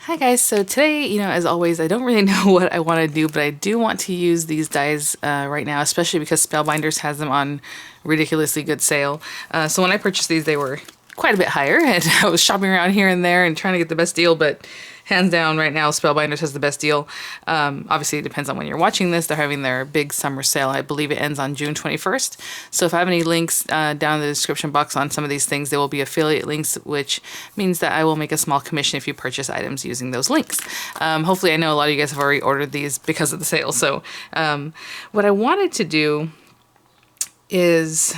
Hi guys, so today, as always, I don't really know what I want to do, but I do want to use these dies right now, especially because Spellbinders has them on ridiculously good sale. So when I purchased these, they were quite a bit higher, and I was shopping around here and there and trying to get the best deal, but hands down, right now, Spellbinders has the best deal. Obviously, it depends on when you're watching this. They're having their big summer sale. I believe it ends on June 21st. So if I have any links down in the description box on some of these things, they will be affiliate links, which means that I will make a small commission if you purchase items using those links. Hopefully, I know a lot of you guys have already ordered these because of the sale. So what I wanted to do is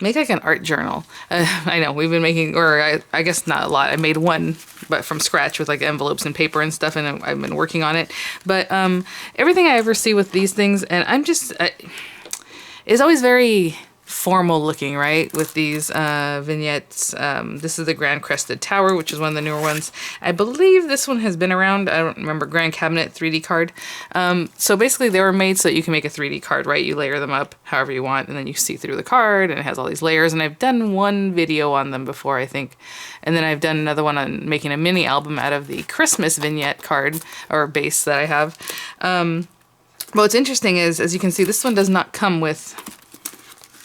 make like an art journal. I know we've been making, or I guess not a lot. I made one, but from scratch with like envelopes and paper and stuff, and I've been working on it. But everything I ever see with these things, and it's always very formal looking, right? With these vignettes. This is the Grand Crested Tower, which is one of the newer ones. I believe this one has been around. I don't remember. Grand Cabinet 3D card. So basically they were made so that you can make a 3D card, right? You layer them up however you want, and then you see through the card, and it has all these layers. And I've done one video on them before, I think. And then I've done another one on making a mini album out of the Christmas vignette card or base that I have. But what's interesting is, as you can see, this one does not come with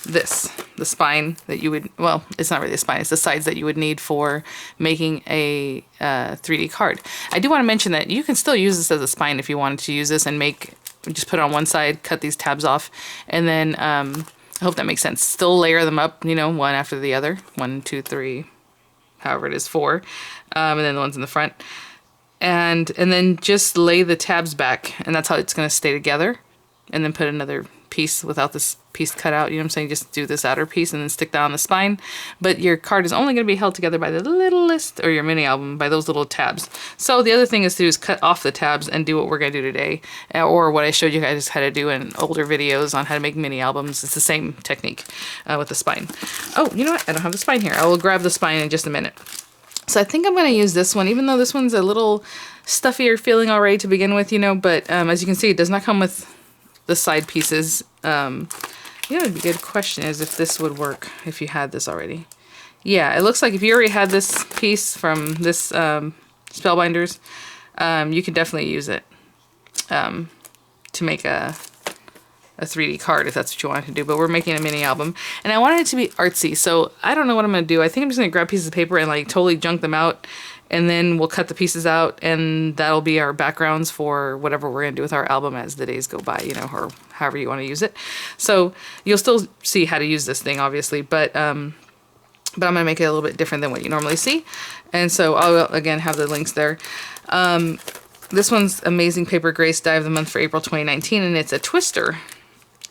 the spine that you would, well, it's not really a spine, it's the sides that you would need for making a 3D card. I do want to mention that you can still use this as a spine if you wanted to use this and just put it on one side, cut these tabs off, and then I hope that makes sense. Still layer them up, one after the other. 1, 2, 3, however it is, 4. And then the ones in the front. And then just lay the tabs back, and that's how it's going to stay together. And then put another piece without this piece cut out, you know what I'm saying? Just do this outer piece and then stick that on the spine. But your card is only going to be held together by the littlest, or your mini album, by those little tabs. So the other thing is to do is cut off the tabs and do what we're going to do today, or what I showed you guys how to do in older videos on how to make mini albums. It's the same technique with the spine. Oh, you know what? I don't have the spine here. I will grab the spine in just a minute. So I think I'm going to use this one, even though this one's a little stuffier feeling already to begin with, but as you can see, it does not come with the side pieces. It'd be a good question is if this would work if you had this already. Yeah, it looks like if you already had this piece from this Spellbinders, you could definitely use it to make a 3D card if that's what you wanted to do. But we're making a mini album, and I wanted it to be artsy, so I don't know what I'm going to do. I think I'm just going to grab pieces of paper and like totally junk them out, and then we'll cut the pieces out, and that'll be our backgrounds for whatever we're going to do with our album as the days go by, or however you want to use it. So you'll still see how to use this thing, obviously, but I'm going to make it a little bit different than what you normally see. And so I'll, again, have the links there. This one's Amazing Paper Grace Die of the Month for April 2019, and it's a twister.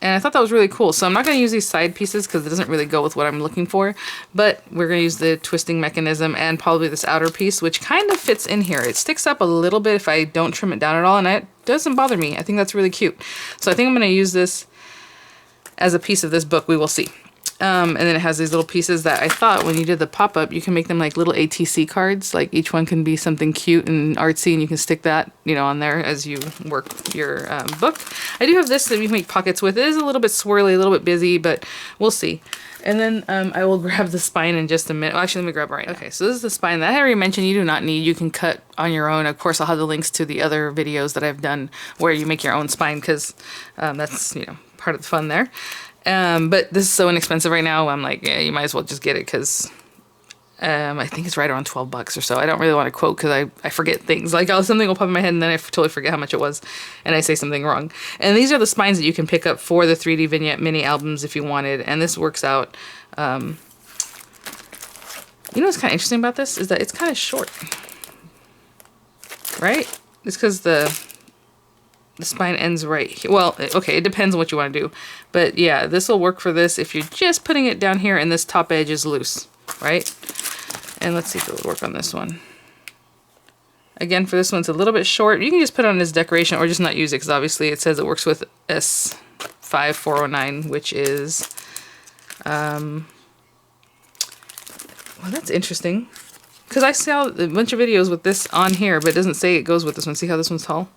And I thought that was really cool. So I'm not going to use these side pieces because it doesn't really go with what I'm looking for. But we're going to use the twisting mechanism and probably this outer piece, which kind of fits in here. It sticks up a little bit if I don't trim it down at all, and it doesn't bother me. I think that's really cute. So I think I'm going to use this as a piece of this book. We will see. And then it has these little pieces that I thought when you did the pop-up, you can make them like little ATC cards. Like each one can be something cute and artsy, and you can stick that, on there as you work your book. I do have this that you can make pockets with. It is a little bit swirly, a little bit busy, but we'll see. And then I will grab the spine in just a minute. Well, actually, let me grab it right now. Okay, so this is the spine that I already mentioned you do not need. You can cut on your own. Of course, I'll have the links to the other videos that I've done where you make your own spine because that's, part of the fun there. But this is so inexpensive right now. I'm like, yeah, you might as well just get it because I think it's right around $12 or so. I don't really want to quote because I forget things. Like something will pop in my head and then I totally forget how much it was and I say something wrong. And these are the spines that you can pick up for the 3D vignette mini albums if you wanted. And this works out. What's kind of interesting about this is that it's kind of short, right? It's because the spine ends right here. Well, okay, it depends on what you want to do. But yeah, this will work for this if you're just putting it down here and this top edge is loose, right? And let's see if it would work on this one. Again, for this one, it's a little bit short. You can just put it on as decoration or just not use it because obviously it says it works with S5409, which is... well, that's interesting. Because I saw a bunch of videos with this on here, but it doesn't say it goes with this one. See how this one's tall?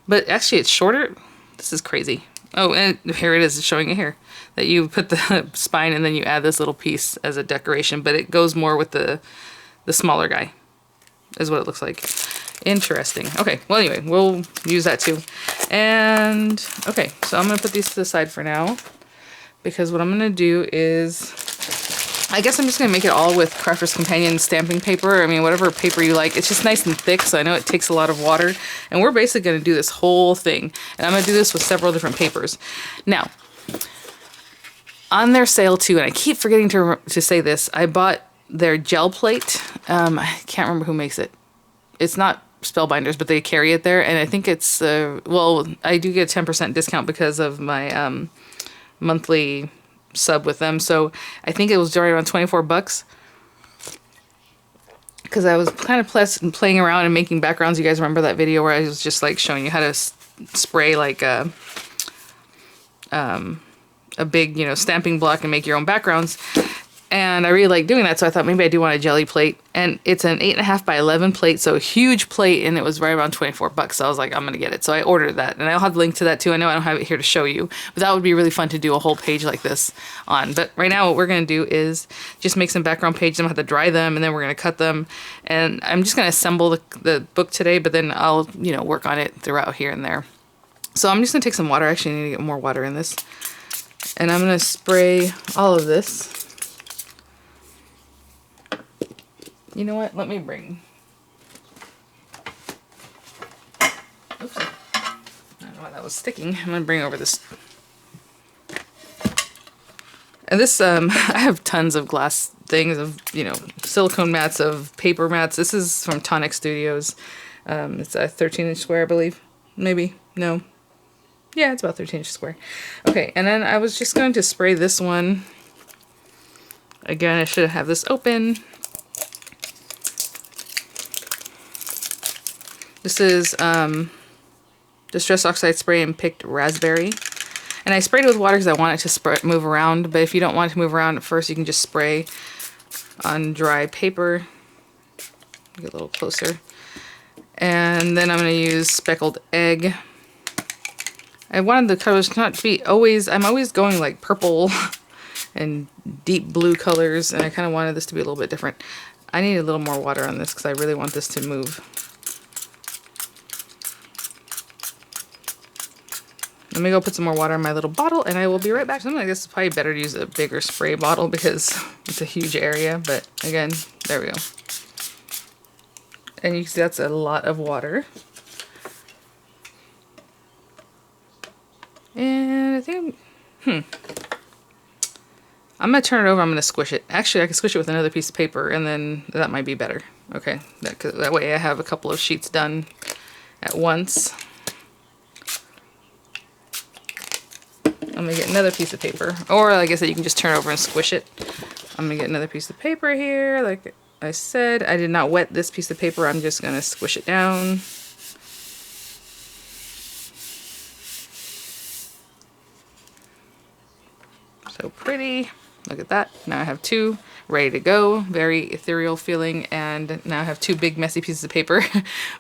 But actually it's shorter. This is crazy. Oh, and here it is showing it here. That you put the spine and then you add this little piece as a decoration, but it goes more with the smaller guy. is what it looks like. Interesting. Okay, well anyway, we'll use that too. And okay, so I'm gonna put these to the side for now, because what I'm gonna do is, I guess I'm just gonna make it all with Crafter's Companion stamping paper. I mean, whatever paper you like. It's just nice and thick, so I know it takes a lot of water. And we're basically gonna do this whole thing. And I'm gonna do this with several different papers. Now, on their sale too, and I keep forgetting to say this, I bought their gel plate. I can't remember who makes it. It's not Spellbinders, but they carry it there, and I think it's well, I do get a 10% discount because of my monthly sub with them, so I think it was right around 24 bucks, because I was kind of playing around and making backgrounds. You guys remember that video where I was just like showing you how to spray like a big, you know, stamping block and make your own backgrounds. And I really like doing that, so I thought maybe I do want a jelly plate. And it's an 8.5 by 11 plate, so a huge plate, and it was right around 24 bucks. So I was like, I'm gonna get it. So I ordered that, and I'll have a link to that too. I know I don't have it here to show you, but that would be really fun to do a whole page like this on. But right now, what we're gonna do is just make some background pages. I'm gonna have to dry them, and then we're gonna cut them. And I'm just gonna assemble the book today, but then I'll, you know, work on it throughout here and there. So I'm just gonna take some water. Actually, I need to get more water in this. And I'm gonna spray all of this. You know what? Let me bring... Oops. I don't know why that was sticking. I'm going to bring over this. And this, I have tons of glass things of, you know, silicone mats, of paper mats. This is from Tonic Studios. It's a 13-inch square, I believe. Maybe. No. Yeah, it's about 13 inches square. Okay, and then I was just going to spray this one. Again, I should have this open. This is Distress Oxide Spray and Picked Raspberry. And I sprayed it with water because I want it to move around. But if you don't want it to move around at first, you can just spray on dry paper. Get a little closer. And then I'm going to use Speckled Egg. I wanted the colors not to be always... I'm always going like purple and deep blue colors. And I kind of wanted this to be a little bit different. I need a little more water on this because I really want this to move. Let me go put some more water in my little bottle, and I will be right back. Something like this is probably better to use a bigger spray bottle because it's a huge area, but again, there we go. And you can see that's a lot of water. And I think, I'm going to turn it over, I'm going to squish it. Actually, I can squish it with another piece of paper, and then that might be better. Okay, that way I have a couple of sheets done at once. I'm going to get another piece of paper. Or, like I said, you can just turn over and squish it. I'm going to get another piece of paper here. Like I said, I did not wet this piece of paper. I'm just going to squish it down. So pretty. Look at that. Now I have two ready to go. Very ethereal feeling. And now I have two big messy pieces of paper.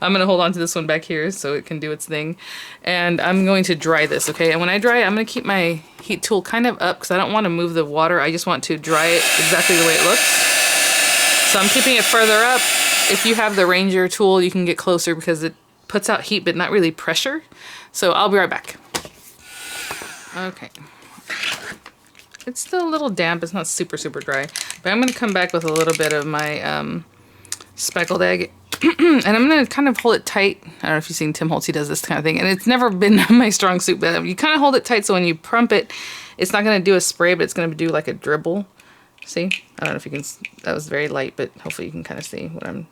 I'm going to hold on to this one back here so it can do its thing. And I'm going to dry this, okay? And when I dry it, I'm going to keep my heat tool kind of up because I don't want to move the water. I just want to dry it exactly the way it looks. So I'm keeping it further up. If you have the Ranger tool, you can get closer because it puts out heat but not really pressure. So I'll be right back. Okay. It's still a little damp. It's not super, super dry. But I'm going to come back with a little bit of my speckled egg. And I'm going to kind of hold it tight. I don't know if you've seen Tim Holtz. He does this kind of thing. And it's never been my strong suit. But you kind of hold it tight so when you prump it, it's not going to do a spray, but it's going to do like a dribble. See? I don't know if you can... That was very light, but hopefully you can kind of see what I'm...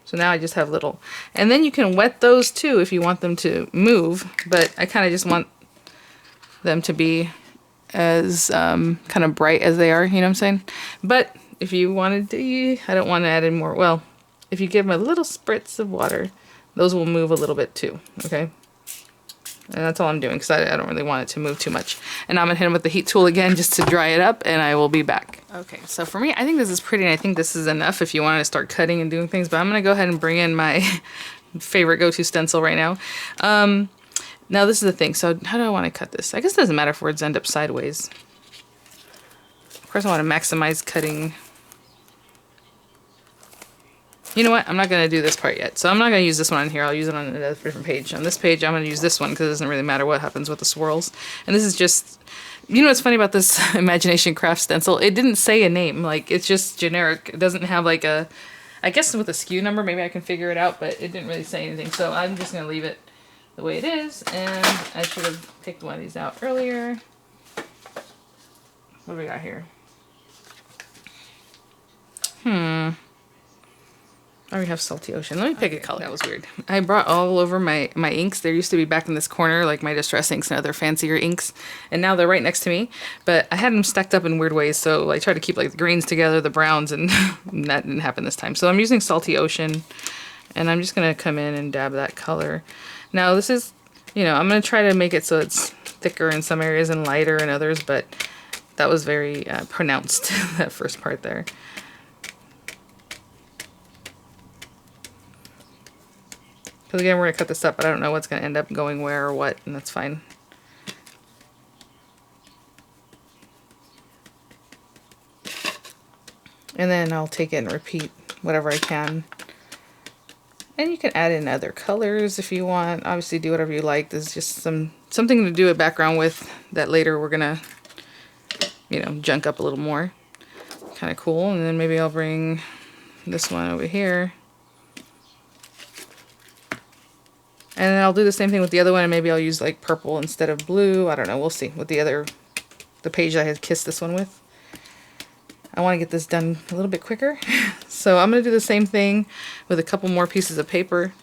So now I just have little... And then you can wet those too if you want them to move. But I kind of just want them to be as kind of bright as they are, you know what I'm saying? But if you wanted to, I don't want to add in more. Well, if you give them a little spritz of water, those will move a little bit too, okay? And that's all I'm doing because I don't really want it to move too much. And I'm going to hit them with the heat tool again just to dry it up, and I will be back. Okay, so for me, I think this is pretty, and I think this is enough if you want to start cutting and doing things. But I'm going to go ahead and bring in my favorite go-to stencil right now. Now this is the thing, so how do I want to cut this? I guess it doesn't matter if words end up sideways. Of course I want to maximize cutting. You know what? I'm not going to do this part yet. So I'm not going to use this one on here. I'll use it on a different page. On this page, I'm going to use this one because it doesn't really matter what happens with the swirls. And this is just, you know what's funny about this Imagination Craft stencil? It didn't say a name. Like, it's just generic. It doesn't have like a, I guess with a SKU number, maybe I can figure it out, but it didn't really say anything. So I'm just going to leave it the way it is. And I should have picked one of these out earlier. What do we got here? I already have Salty Ocean. Let me pick a color. That was weird. I brought all over my inks. There used to be back in this corner, like my Distress inks and other fancier inks. And now they're right next to me. But I had them stacked up in weird ways. So I tried to keep like the greens together, the browns, and that didn't happen this time. So I'm using Salty Ocean. And I'm just going to come in and dab that color. Now this is, you know, I'm going to try to make it so it's thicker in some areas and lighter in others. But that was very pronounced, that first part there. Because again, we're going to cut this up, but I don't know what's going to end up going where or what, and that's fine. And then I'll take it and repeat whatever I can. And you can add in other colors if you want. Obviously, do whatever you like. This is just something to do a background with that later we're going to, you know, junk up a little more. Kind of cool. And then maybe I'll bring this one over here. And then I'll do the same thing with the other one, and maybe I'll use like purple instead of blue. I don't know, we'll see. With the page that I had kissed this one with. I want to get this done a little bit quicker. So I'm going to do the same thing with a couple more pieces of paper.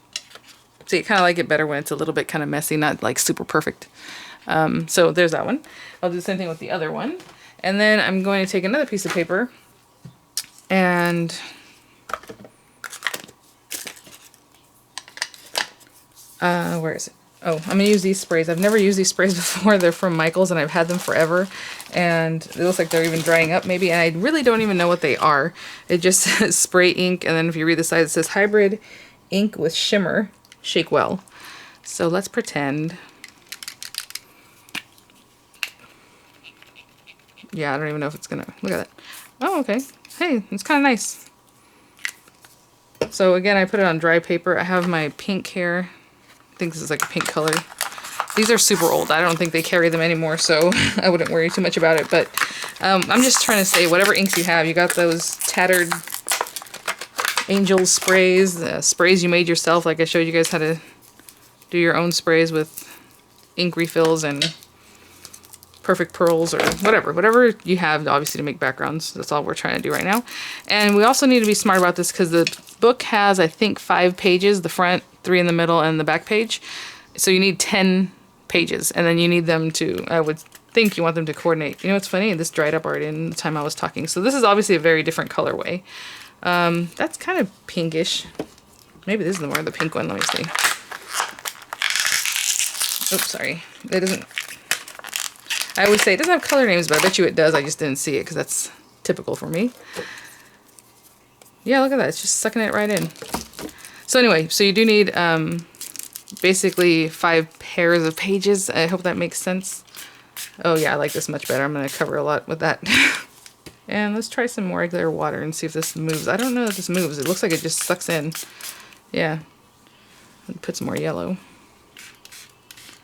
See, I kind of like it better when it's a little bit kind of messy, not like super perfect. So there's that one. I'll do the same thing with the other one. And then I'm going to take another piece of paper and where is it? Oh, I'm going to use these sprays. I've never used these sprays before. They're from Michaels and I've had them forever. And it looks like they're even drying up maybe. And I really don't even know what they are. It just says spray ink. And then if you read the side, it says hybrid ink with shimmer. Shake well. So let's pretend. Yeah, I don't even know if it's going to... Look at that. Oh, okay. Hey, it's kind of nice. So again, I put it on dry paper. I have my pink here. I think this is like a pink color. These are super old. I don't think they carry them anymore, so I wouldn't worry too much about it. But I'm just trying to say, whatever inks you have, you got those tattered angel sprays, sprays you made yourself. Like I showed you guys how to do your own sprays with ink refills and perfect pearls or whatever you have, obviously, to make backgrounds. That's all we're trying to do right now. And we also need to be smart about this because the book has, I think, 5 pages, the front, 3 in the middle, and the back page. So you need 10 pages, and then you need them to, I would think you want them to coordinate. You know what's funny? This dried up already in the time I was talking. So this is obviously a very different colorway. That's kind of pinkish. Maybe this is more the pink one. Let me see. Oops, sorry. It doesn't... I always say it doesn't have color names, but I bet you it does. I just didn't see it because that's typical for me. Yeah, look at that. It's just sucking it right in. So anyway, so you do need basically 5 pairs of pages. I hope that makes sense. Oh yeah, I like this much better. I'm going to cover a lot with that. And let's try some more regular water and see if this moves. I don't know if this moves. It looks like it just sucks in. Yeah. Put some more yellow.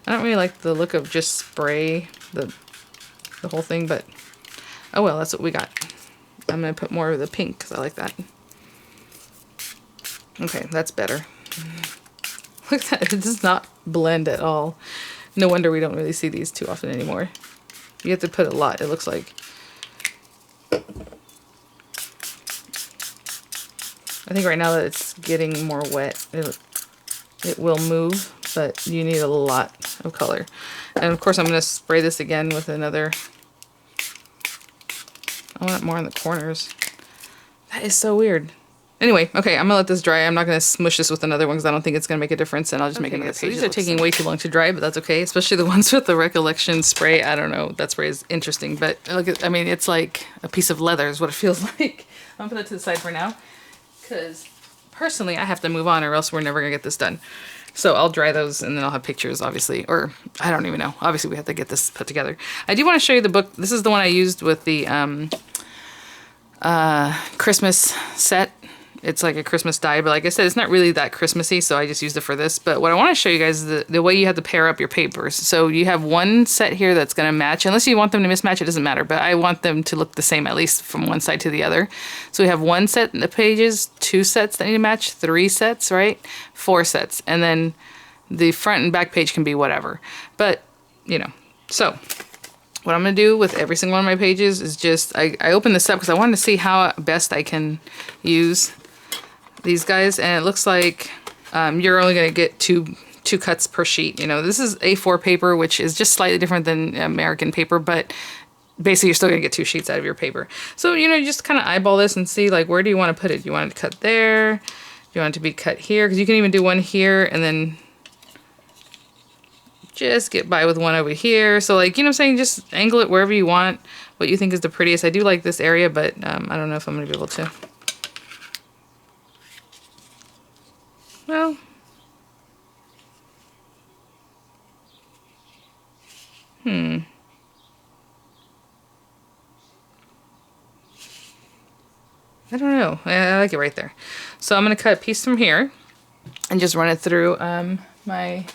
I don't really like the look of just spray the whole thing, but oh well, that's what we got. I'm going to put more of the pink because I like that. Okay, that's better. Look at that. It does not blend at all. No wonder we don't really see these too often anymore. You have to put a lot, it looks like. I think right now that it's getting more wet, it will move, but you need a lot of color. And of course I'm going to spray this again with another. I want it more in the corners. That is so weird. Anyway, okay, I'm going to let this dry. I'm not going to smush this with another one because I don't think it's going to make a difference, and I'll just make another page. So these are taking way too long to dry, but that's okay, especially the ones with the Recollection spray. I don't know, that spray is interesting, but look at, I mean, it's like a piece of leather is what it feels like. I'm going to put that to the side for now because personally I have to move on or else we're never going to get this done. So I'll dry those and then I'll have pictures, obviously, or I don't even know. Obviously we have to get this put together. I do want to show you the book. This is the one I used with the Christmas set. It's like a Christmas die, but like I said, it's not really that Christmassy, so I just used it for this. But what I want to show you guys is the way you have to pair up your papers. So you have one set here that's going to match. Unless you want them to mismatch, it doesn't matter. But I want them to look the same, at least from one side to the other. So we have one set of pages, two sets that need to match, three sets, right? Four sets. And then the front and back page can be whatever. But, you know, so what I'm going to do with every single one of my pages is just, I opened this up because I wanted to see how best I can use these guys, and it looks like you're only going to get two cuts per sheet. You know, this is A4 paper, which is just slightly different than American paper, but basically you're still going to get 2 sheets out of your paper. So, you know, you just kind of eyeball this and see, like, where do you want to put it? Do you want it to cut there? Do you want it to be cut here? Because you can even do one here and then just get by with one over here. So, like, you know what I'm saying? Just angle it wherever you want, what you think is the prettiest. I do like this area, but I don't know if I'm going to be able to. Well, I don't know. I like it right there. So I'm going to cut a piece from here and just run it through my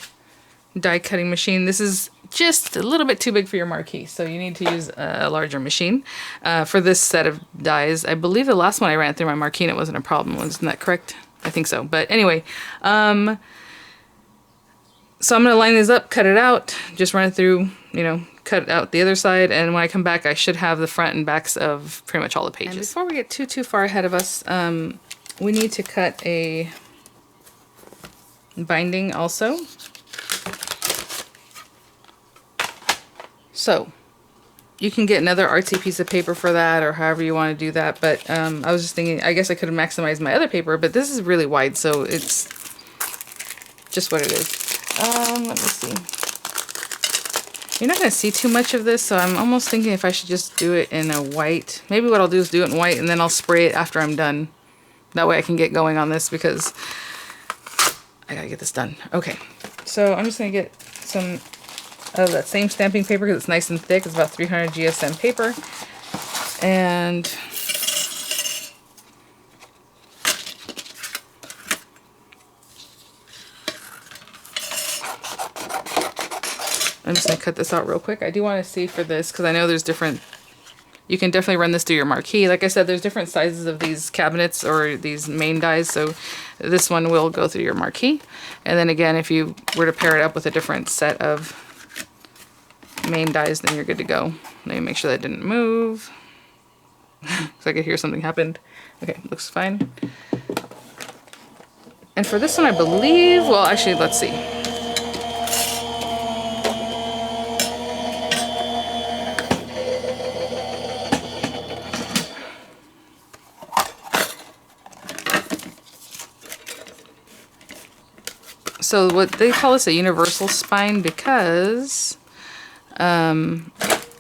die cutting machine. This is just a little bit too big for your marquee, so you need to use a larger machine for this set of dies. I believe the last one I ran it through my marquee and it wasn't a problem. Wasn't that correct? I think so. But anyway, so I'm going to line this up, cut it out, just run it through, you know, cut out the other side, and when I come back I should have the front and backs of pretty much all the pages. And before we get too far ahead of us, we need to cut a binding also. So you can get another artsy piece of paper for that, or however you want to do that, but I was just thinking, I guess I could have maximized my other paper, but this is really wide, so it's just what it is. Let me see. You're not going to see too much of this, so I'm almost thinking if I should just do it in a white. Maybe what I'll do is do it in white, and then I'll spray it after I'm done. That way I can get going on this, because I gotta get this done. Okay, so I'm just going to get some of that same stamping paper because it's nice and thick. It's about 300 GSM paper. And I'm just going to cut this out real quick. I do want to see for this because I know there's different, you can definitely run this through your marquee. Like I said, there's different sizes of these cabinets or these main dies, so this one will go through your marquee. And then again, if you were to pair it up with a different set of main dies, then you're good to go. Let me make sure that didn't move. So I could hear something happened. Okay, looks fine. And for this one, I believe, well, actually, let's see. So what they call this a universal spine because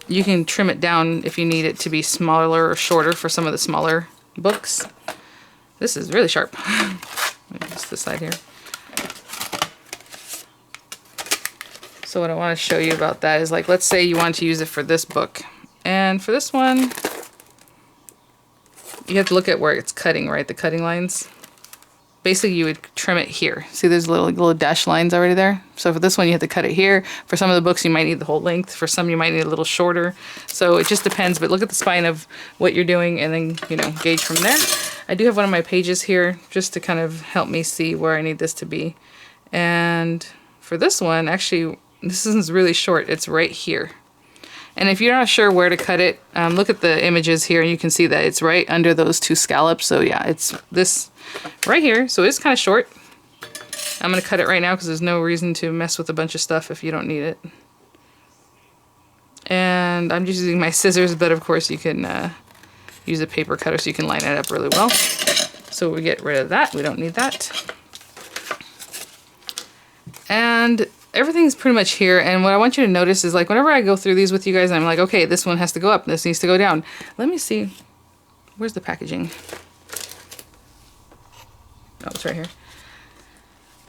you can trim it down if you need it to be smaller or shorter for some of the smaller books. This is really sharp. Just this side here. So what I want to show you about that is, like, let's say you want to use it for this book. And for this one, you have to look at where it's cutting, right? The cutting lines. Basically, you would trim it here. See, there's little dash lines already there. So for this one, you have to cut it here. For some of the books, you might need the whole length. For some, you might need a little shorter. So it just depends. But look at the spine of what you're doing and then, you know, gauge from there. I do have one of my pages here just to kind of help me see where I need this to be. And for this one, actually, this is really short. It's right here. And if you're not sure where to cut it, look at the images here and you can see that it's right under those two scallops. So yeah, it's this right here. So it's kind of short. I'm going to cut it right now because there's no reason to mess with a bunch of stuff if you don't need it. And I'm just using my scissors, but of course you can use a paper cutter so you can line it up really well. So we get rid of that. We don't need that. And everything's pretty much here, and what I want you to notice is, like, whenever I go through these with you guys, I'm like, okay, this one has to go up, this needs to go down. Let me see. Where's the packaging? Oh, it's right here.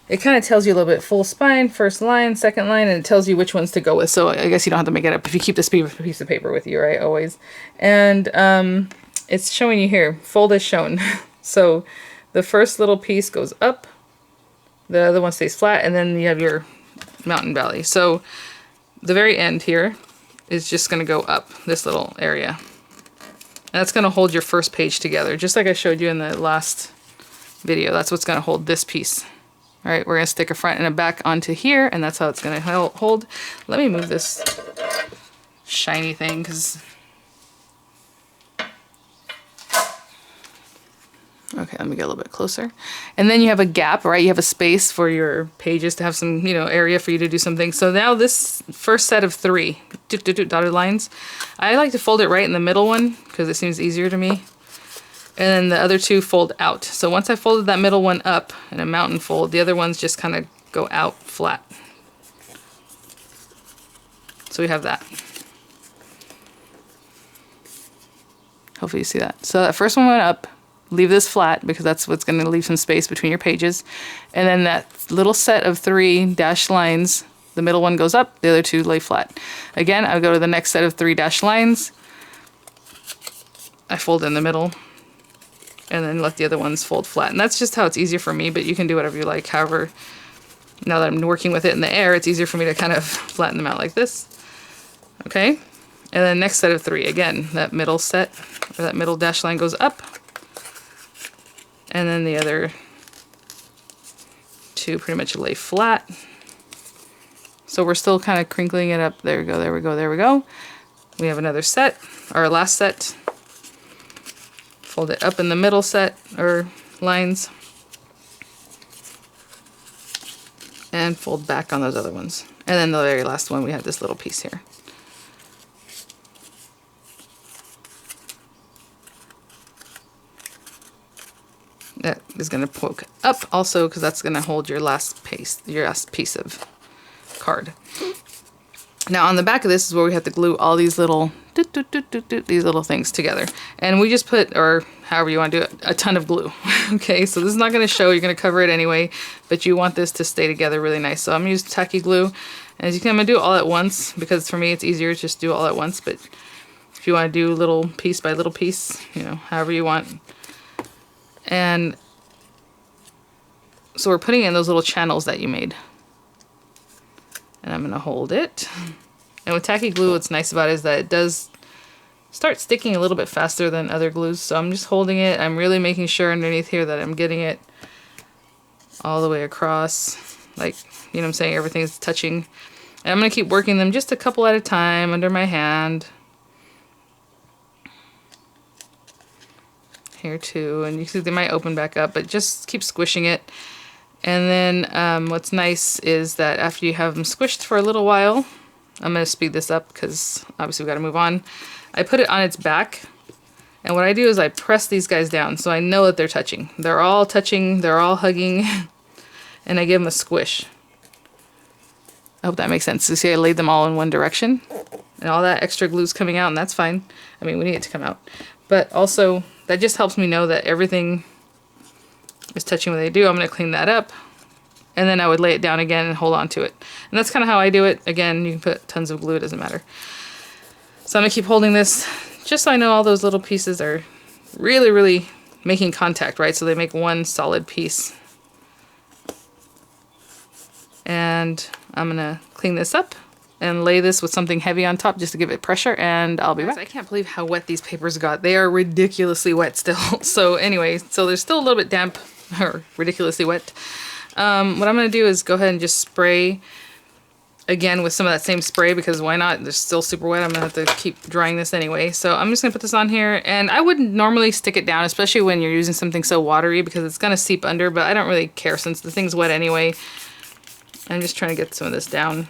It kind of tells you a little bit. Full spine, first line, second line, and it tells you which ones to go with. So I guess you don't have to make it up if you keep this piece of paper with you, right? Always. And it's showing you here. Fold as shown. So the first little piece goes up, the other one stays flat, and then you have your mountain valley. So the very end here is just going to go up this little area. And that's going to hold your first page together, just like I showed you in the last video. That's what's going to hold this piece. All right, we're going to stick a front and a back onto here, and that's how it's going to hold. Let me move this shiny thing, because... Okay, let me get a little bit closer. And then you have a gap, right? You have a space for your pages to have some, area for you to do something. So now this first set of 3 dotted lines, I like to fold it right in the middle one, because it seems easier to me. And then the other 2 fold out. So once I folded that middle one up in a mountain fold, the other ones just kind of go out flat. So we have that. Hopefully you see that. So that first one went up. Leave this flat because that's what's going to leave some space between your pages. And then that little set of 3 dashed lines, the middle one goes up, the other 2 lay flat. Again, I go to the next set of 3 dashed lines. I fold in the middle. And then let the other ones fold flat. And that's just how it's easier for me, but you can do whatever you like. However, now that I'm working with it in the air, it's easier for me to kind of flatten them out like this. Okay? And then next set of 3, again, that middle set, or that middle dash line goes up. And then the other 2 pretty much lay flat. So we're still kind of crinkling it up. There we go, there we go, there we go. We have another set, our last set. Fold it up in the middle set, or lines, and fold back on those other ones. And then the very last one, we have this little piece here. That is going to poke up also, because that's going to hold your last piece of card. Now on the back of this is where we have to glue all these little things together, and we just put, or however you want to do it, a ton of glue. Okay, so this is not going to show, you're going to cover it anyway, but you want this to stay together really nice. So I'm going to use tacky glue, and as you can, I'm going to do it all at once, because for me it's easier to just do it all at once, but if you want to do little piece by little piece, however you want. And so we're putting in those little channels that you made. And I'm going to hold it. And with tacky glue, what's nice about it is that it does start sticking a little bit faster than other glues. So I'm just holding it. I'm really making sure underneath here that I'm getting it all the way across. Like, you know what I'm saying? Everything's touching. And I'm going to keep working them just a couple at a time under my hand. Here too. And you see they might open back up, but just keep squishing it. And then what's nice is that after you have them squished for a little while, I'm going to speed this up because obviously we've got to move on. I put it on its back, and what I do is I press these guys down so I know that they're touching. They're all touching, they're all hugging, and I give them a squish. I hope that makes sense. So see, I laid them all in one direction, and all that extra glue's coming out, and that's fine. I mean, we need it to come out. But also, that just helps me know that everything is touching what they do. I'm going to clean that up, and then I would lay it down again and hold on to it. And that's kind of how I do it. Again, you can put tons of glue, it doesn't matter. So I'm going to keep holding this just so I know all those little pieces are really, really making contact, right? So they make one solid piece. And I'm going to clean this up and lay this with something heavy on top just to give it pressure, and I'll be back. I can't believe how wet these papers got. They are ridiculously wet still. So anyway, so they're still a little bit damp, or ridiculously wet. What I'm going to do is go ahead and just spray again with some of that same spray, because why not? They're still super wet. I'm going to have to keep drying this anyway. So I'm just going to put this on here, and I wouldn't normally stick it down, especially when you're using something so watery, because it's going to seep under, but I don't really care since the thing's wet anyway. I'm just trying to get some of this down.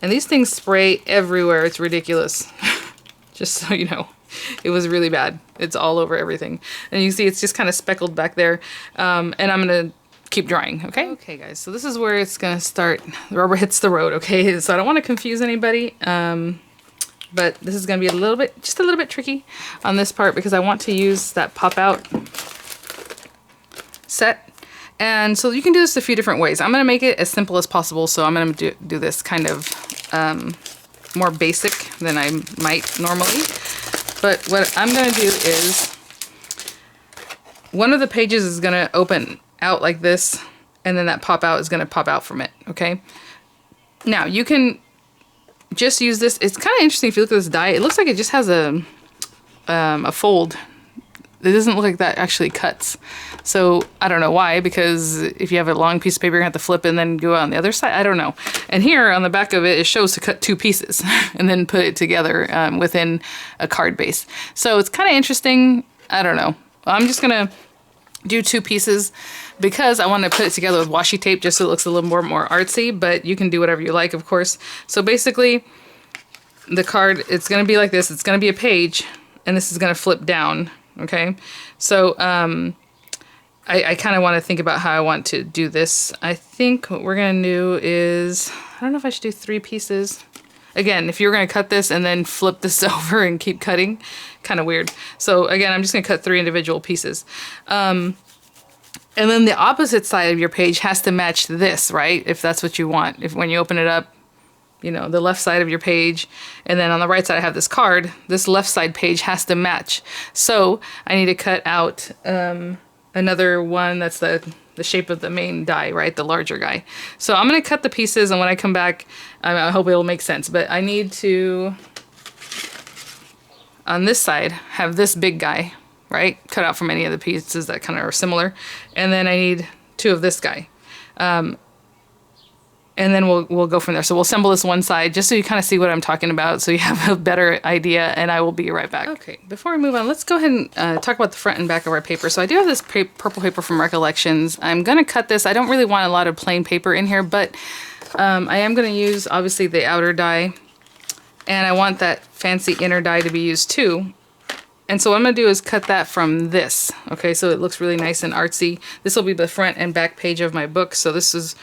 And these things spray everywhere. It's ridiculous. Just so you know. It was really bad. It's all over everything. And you see it's just kind of speckled back there. And I'm going to keep drying, okay? Okay, guys. So this is where it's going to start. The rubber hits the road, okay? So I don't want to confuse anybody. But this is going to be just a little bit tricky on this part, because I want to use that pop-out set. And so you can do this a few different ways. I'm going to make it as simple as possible, so I'm going to do this kind of more basic than I might normally. But what I'm going to do is, one of the pages is gonna open out like this, and then that pop out is gonna pop out from it, okay? Now, you can just use this. It's kind of interesting if you look at this die. It looks like it just has a fold. It doesn't look like that actually cuts. So I don't know why, because if you have a long piece of paper, you're gonna have to flip and then go on the other side. I don't know. And here on the back of it, it shows to cut 2 pieces and then put it together within a card base. So it's kind of interesting. I don't know. I'm just gonna do 2 pieces because I want to put it together with washi tape just so it looks a little more artsy, but you can do whatever you like, of course. So basically, the card, it's gonna be like this. It's gonna be a page, and this is gonna flip down. Okay, so I kind of want to think about how I want to do this. I think what we're gonna do is, I don't know if I should do 3 pieces. Again, if you're gonna cut this and then flip this over and keep cutting, kind of weird. So again, I'm just gonna cut 3 individual pieces. And then the opposite side of your page has to match this, right? If that's what you want. If when you open it up, you know, the left side of your page, and then on the right side I have this card, this left side page has to match. So I need to cut out another one that's the shape of the main die, right? The larger guy. So I'm going to cut the pieces, and when I come back, I hope it'll make sense. But I need to, on this side, have this big guy, right? Cut out from any of the pieces that kind of are similar. And then I need 2 of this guy. And then we'll go from there. So we'll assemble this one side just so you kind of see what I'm talking about, so you have a better idea, and I will be right back. Okay, before we move on, let's go ahead and talk about the front and back of our paper. So I do have this purple paper from Recollections. I'm going to cut this. I don't really want a lot of plain paper in here, but I am going to use, obviously, the outer die, and I want that fancy inner die to be used too. And so what I'm going to do is cut that from this, okay, so it looks really nice and artsy. This will be the front and back page of my book, so this is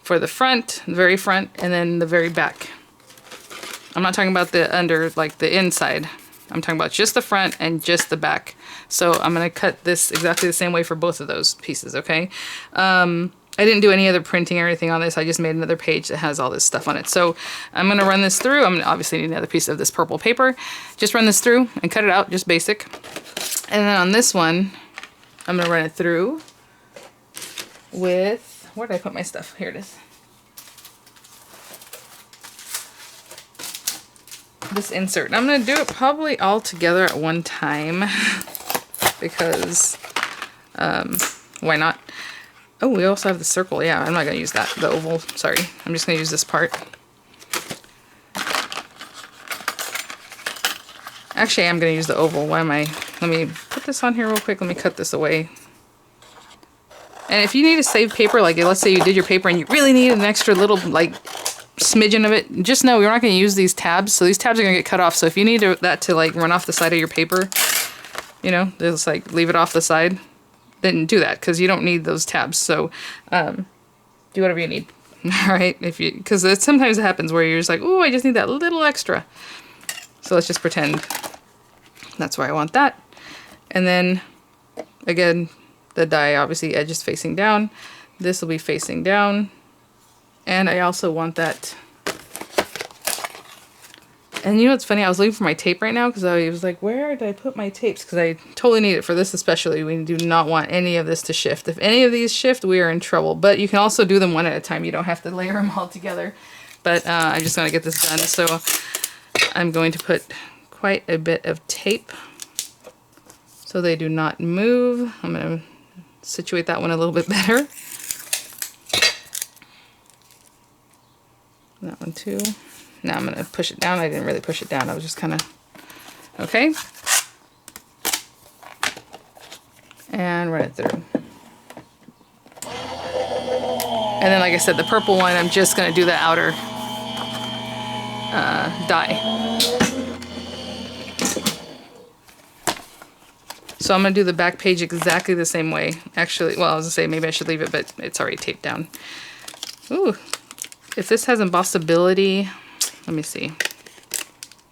for the front, the very front, and then the very back. I'm not talking about the under, like the inside. I'm talking about just the front and just the back. So I'm gonna cut this exactly the same way for both of those pieces, okay? I didn't do any other printing or anything on this. I just made another page that has all this stuff on it. So I'm gonna run this through. I'm gonna obviously need another piece of this purple paper. Just run this through and cut it out, just basic. And then on this one, I'm gonna run it through with, where did I put my stuff? Here it is. This insert. I'm going to do it probably all together at one time because why not? Oh, we also have the circle. Yeah, I'm not going to use that. The oval. Sorry. I'm just going to use this part. Actually, I'm going to use the oval. Why am I? Let me put this on here real quick. Let me cut this away. And if you need to save paper, like let's say you did your paper and you really need an extra little like smidgen of it, just know we're not going to use these tabs. So these tabs are going to get cut off. So if you need that to like run off the side of your paper, you know, just like leave it off the side, then do that because you don't need those tabs. So do whatever you need. All right, because sometimes it happens where you're just like, oh, I just need that little extra. So let's just pretend that's where I want that. And then again, the die obviously edge is facing down. This will be facing down. And I also want that. And you know what's funny? I was looking for my tape right now because I was like, where did I put my tapes? Because I totally need it for this especially. We do not want any of this to shift. If any of these shift, we are in trouble. But you can also do them one at a time. You don't have to layer them all together. But I'm just going to get this done. So I'm going to put quite a bit of tape so they do not move. I'm going to situate that one a little bit better. That one too. Now I'm going to push it down. I didn't really push it down. I was just kind of, okay. And run it through. And then, like I said, the purple one, I'm just going to do the outer die. So I'm going to do the back page exactly the same way. Actually, well, I was going to say maybe I should leave it, but it's already taped down. Ooh. If this has embossability, let me see.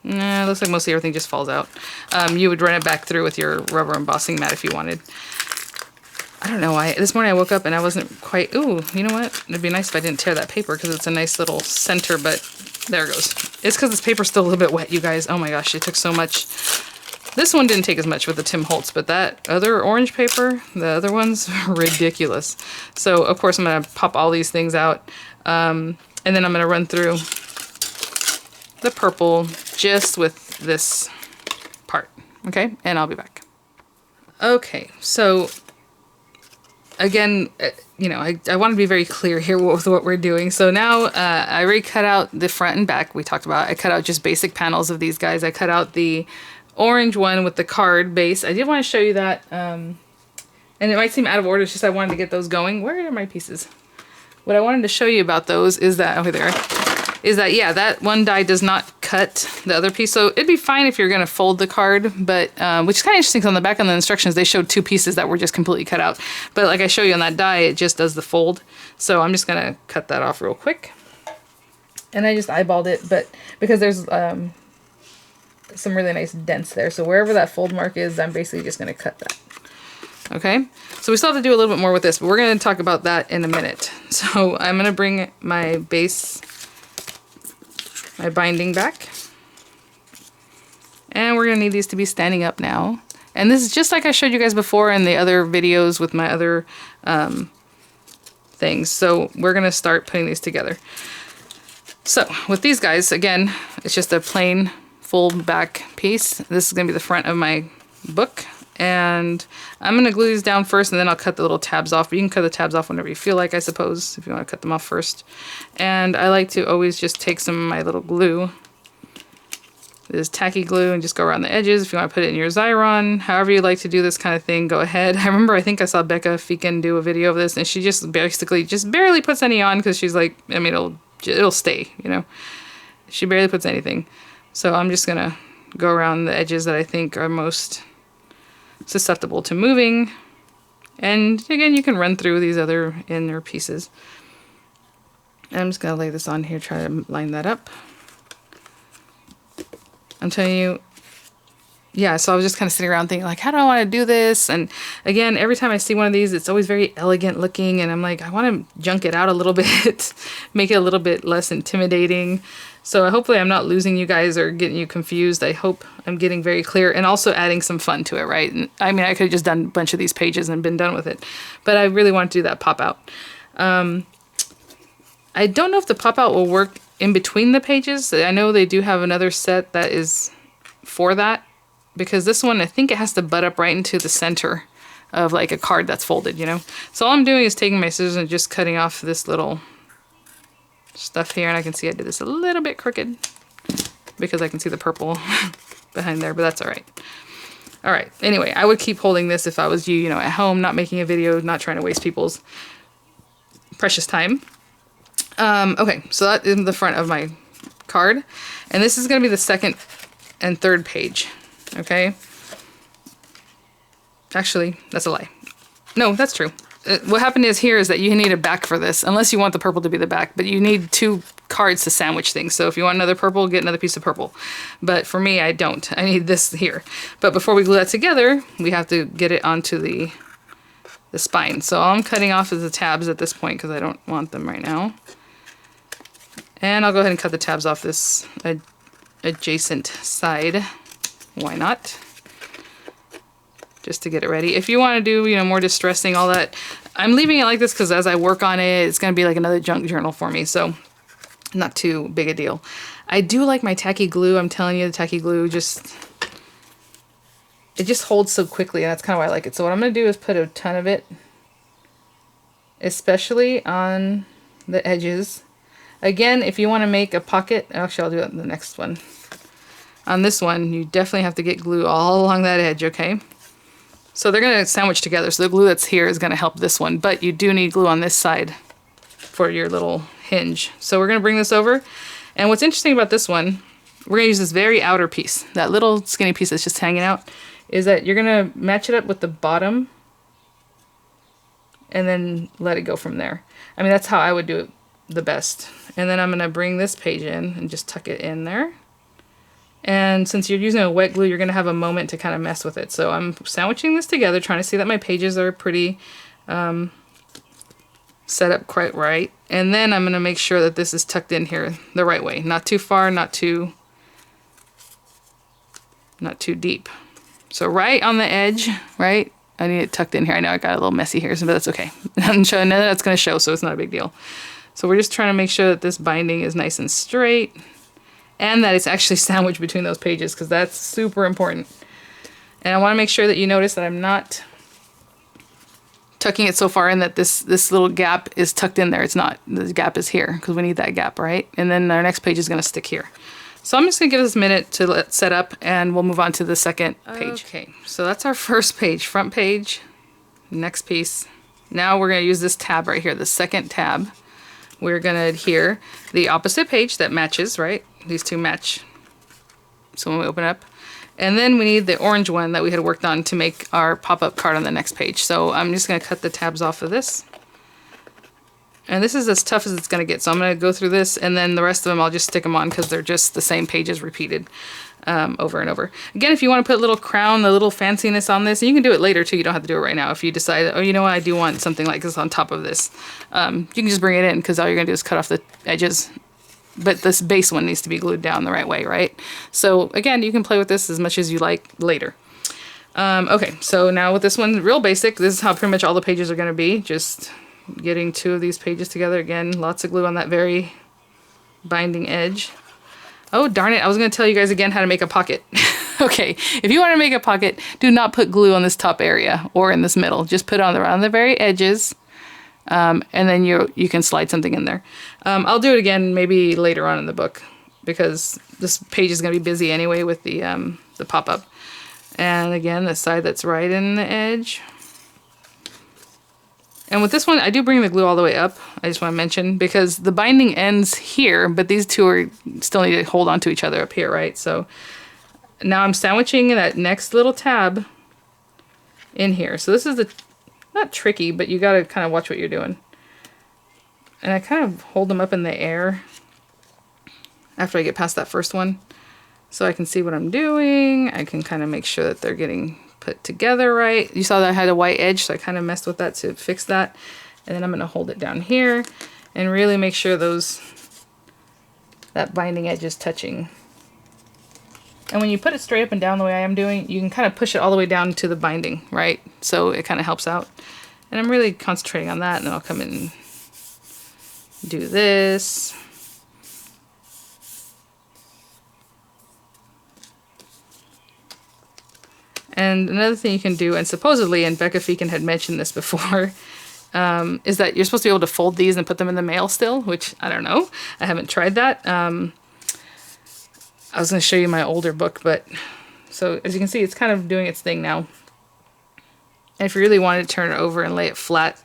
Nah, it looks like mostly everything just falls out. You would run it back through with your rubber embossing mat if you wanted. I don't know why. This morning I woke up and I wasn't quite... Ooh, you know what? It'd be nice if I didn't tear that paper because it's a nice little center, but there it goes. It's because this paper's still a little bit wet, you guys. Oh my gosh, it took so much This one didn't take as much with the Tim Holtz, but that other orange paper, the other one's ridiculous. So of course I'm gonna pop all these things out, and then I'm gonna run through the purple just with this part, okay? And I'll be back. Okay, so again, you know, I want to be very clear here with what we're doing. So now I already cut out the front and back we talked about. I cut out just basic panels of these guys. I cut out the orange one with the card base. I did want to show you that, and it might seem out of order, it's just I wanted to get those going. Where are my pieces? What I wanted to show you about those is that, okay, there, is that, yeah, that one die does not cut the other piece. So it'd be fine if you're going to fold the card, but, which is kind of interesting because on the back of the instructions, they showed two pieces that were just completely cut out. But like I show you on that die, it just does the fold. So I'm just going to cut that off real quick. And I just eyeballed it, but because there's some really nice dents there. So wherever that fold mark is, I'm basically just going to cut that. Okay, so we still have to do a little bit more with this, but we're going to talk about that in a minute. So I'm going to bring my base, my binding back, and we're going to need these to be standing up now. And this is just like I showed you guys before in the other videos with my other things. So we're going to start putting these together. So with these guys, again, it's just a plain full back piece. This is going to be the front of my book. And I'm going to glue these down first, and then I'll cut the little tabs off. But you can cut the tabs off whenever you feel like, I suppose, if you want to cut them off first. And I like to always just take some of my little glue, this tacky glue, and just go around the edges. If you want to put it in your Xyron, however you like to do this kind of thing, go ahead. I remember, I think I saw Becca Feekin do a video of this, and she just basically just barely puts any on because she's like, I mean, it'll stay, you know. She barely puts anything. So I'm just going to go around the edges that I think are most susceptible to moving. And again, you can run through these other inner pieces. And I'm just going to lay this on here, try to line that up. I'm telling you, yeah, so I was just kind of sitting around thinking, like, how do I want to do this? And again, every time I see one of these, it's always very elegant looking, and I'm like, I want to junk it out a little bit, make it a little bit less intimidating. So hopefully I'm not losing you guys or getting you confused. I hope I'm getting very clear and also adding some fun to it, right? And, I mean, I could have just done a bunch of these pages and been done with it, but I really want to do that pop out. I don't know if the pop out will work in between the pages. I know they do have another set that is for that, because this one, I think it has to butt up right into the center of like a card that's folded, you know? So all I'm doing is taking my scissors and just cutting off this little stuff here, and I can see I did this a little bit crooked because I can see the purple behind there, but that's all right. All right, anyway, I would keep holding this if I was you, you know, at home, not making a video, not trying to waste people's precious time. Okay, so that is the front of my card, and this is going to be the second and third page, okay? Actually, that's a lie. No, that's true. What happened is here is that you need a back for this, unless you want the purple to be the back, but you need two cards to sandwich things. So if you want another purple, get another piece of purple. But for me, I don't. I need this here. But before we glue that together, we have to get it onto the spine. So all I'm cutting off is the tabs at this point because I don't want them right now. And I'll go ahead and cut the tabs off this adjacent side. Why not? Just to get it ready. If you want to do, you know, more distressing, all that, I'm leaving it like this because as I work on it, it's going to be like another junk journal for me. So not too big a deal. I do like my tacky glue. I'm telling you, the tacky glue it just holds so quickly, and that's kind of why I like it. So what I'm going to do is put a ton of it, especially on the edges. Again, if you want to make a pocket, actually I'll do it in the next one. On this one, you definitely have to get glue all along that edge, okay? So they're going to sandwich together, so the glue that's here is going to help this one, but you do need glue on this side for your little hinge. So we're going to bring this over, and what's interesting about this one, we're going to use this very outer piece, that little skinny piece that's just hanging out, is that you're going to match it up with the bottom and then let it go from there. I mean, that's how I would do it the best. And then I'm going to bring this page in and just tuck it in there. And since you're using a wet glue, you're going to have a moment to kind of mess with it. So I'm sandwiching this together, trying to see that my pages are pretty set up quite right. And then I'm going to make sure that this is tucked in here the right way. Not too far, not too deep. So right on the edge, right? I need it tucked in here. I know I got a little messy here, but that's okay. I know that's going to show, so it's not a big deal. So we're just trying to make sure that this binding is nice and straight and that it's actually sandwiched between those pages, because that's super important. And I want to make sure that you notice that I'm not tucking it so far in that this little gap is tucked in there. It's not. The gap is here because we need that gap, right? And then our next page is going to stick here. So I'm just going to give this a minute to let set up, and we'll move on to the second page. Okay, so that's our first page, front page, next piece. Now we're going to use this tab right here, the second tab. We're going to adhere the opposite page that matches, right? These two match. So when we open up. And then we need the orange one that we had worked on to make our pop-up card on the next page. So I'm just going to cut the tabs off of this. And this is as tough as it's going to get. So I'm going to go through this, and then the rest of them I'll just stick them on because they're just the same pages repeated over and over. Again, if you want to put a little crown, a little fanciness on this, and you can do it later too. You don't have to do it right now. If you decide, oh, you know what, I do want something like this on top of this, you can just bring it in because all you're going to do is cut off the edges. But this base one needs to be glued down the right way, right? So again, you can play with this as much as you like later. Okay, so now with this one, real basic. This is how pretty much all the pages are going to be. Just getting two of these pages together. Again, lots of glue on that very binding edge. Oh, darn it. I was going to tell you guys again how to make a pocket. Okay, if you want to make a pocket, do not put glue on this top area or in this middle. Just put it on the very edges, and then you can slide something in there. I'll do it again maybe later on in the book because this page is going to be busy anyway with the pop-up. And again, the side that's right in the edge. And with this one, I do bring the glue all the way up. I just want to mention, because the binding ends here, but these two are still need to hold on to each other up here, right? So now I'm sandwiching that next little tab in here. So this is not tricky, but you got to kind of watch what you're doing. And I kind of hold them up in the air after I get past that first one, so I can see what I'm doing. I can kind of make sure that they're getting put together right. You saw that I had a white edge, so I kind of messed with that to fix that. And then I'm going to hold it down here and really make sure that binding edge is touching. And when you put it straight up and down the way I am doing, you can kind of push it all the way down to the binding, right? So it kind of helps out. And I'm really concentrating on that, and then I'll come in and do this. And another thing you can do, and supposedly, and Becca Feekin had mentioned this before, is that you're supposed to be able to fold these and put them in the mail still, which I don't know. I haven't tried that. I was going to show you my older book, but so as you can see, it's kind of doing its thing now. And if you really wanted to turn it over and lay it flat,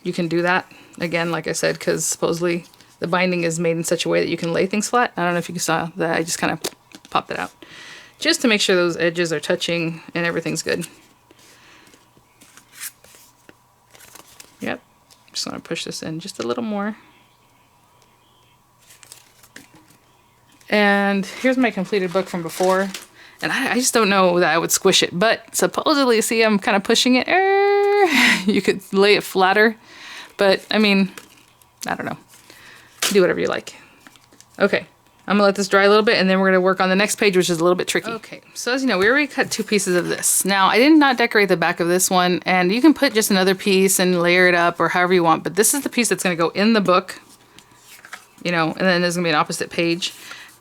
you can do that. Again, like I said, because supposedly the binding is made in such a way that you can lay things flat. I don't know if you saw that. I just kind of popped it out, just to make sure those edges are touching and everything's good. Yep, just want to push this in just a little more. And here's my completed book from before. And I just don't know that I would squish it, but supposedly, see, I'm kind of pushing it. You could lay it flatter, but I mean, I don't know. Do whatever you like. Okay. I'm gonna let this dry a little bit, and then we're gonna work on the next page, which is a little bit tricky. Okay, so as you know, we already cut 2 pieces of this. Now, I did not decorate the back of this one, and you can put just another piece and layer it up or however you want, but this is the piece that's gonna go in the book, you know, and then there's gonna be an opposite page.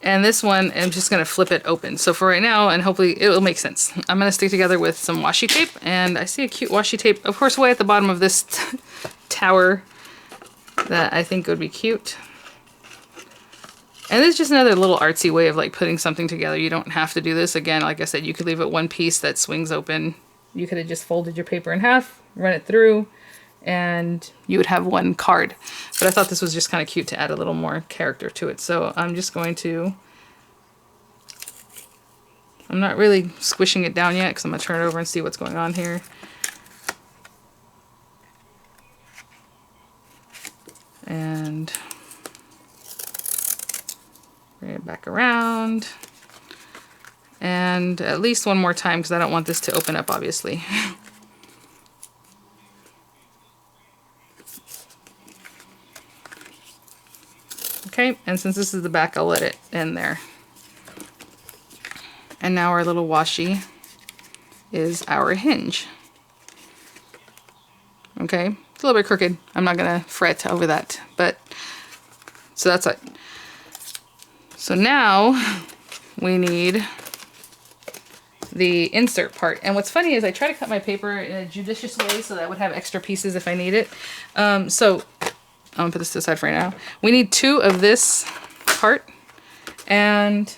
And this one, I'm just gonna flip it open. So for right now, and hopefully it'll make sense, I'm gonna stick together with some washi tape, and I see a cute washi tape, of course, way at the bottom of this tower that I think would be cute. And this is just another little artsy way of like putting something together. You don't have to do this. Again, like I said, you could leave it one piece that swings open. You could have just folded your paper in half, run it through, and you would have one card. But I thought this was just kind of cute to add a little more character to it. So I'm just going to, I'm not really squishing it down yet because I'm going to turn it over and see what's going on here. And bring it back around, and at least one more time because I don't want this to open up, obviously. Okay, and since this is the back, I'll let it in there. And now our little washi is our hinge. Okay, it's a little bit crooked. I'm not gonna fret over that, but so that's it. So now we need the insert part. And what's funny is I try to cut my paper in a judicious way so that I would have extra pieces if I need it. So I'm gonna put this to the side for right now. We need 2 of this part. And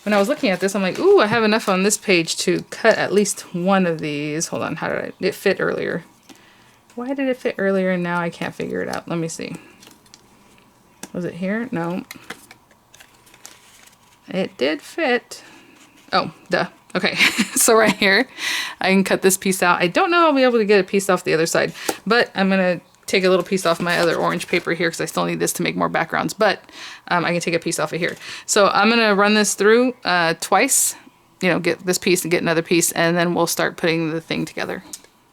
when I was looking at this, I'm like, ooh, I have enough on this page to cut at least 1 of these. Hold on, how did it fit earlier? Why did it fit earlier and now I can't figure it out? Let me see. Was it here? No. It did fit. Oh, duh. Okay, so right here, I can cut this piece out. I don't know I'll be able to get a piece off the other side, but I'm gonna take a little piece off my other orange paper here because I still need this to make more backgrounds, but I can take a piece off of here. So I'm gonna run this through twice, you know, get this piece and get another piece, and then we'll start putting the thing together.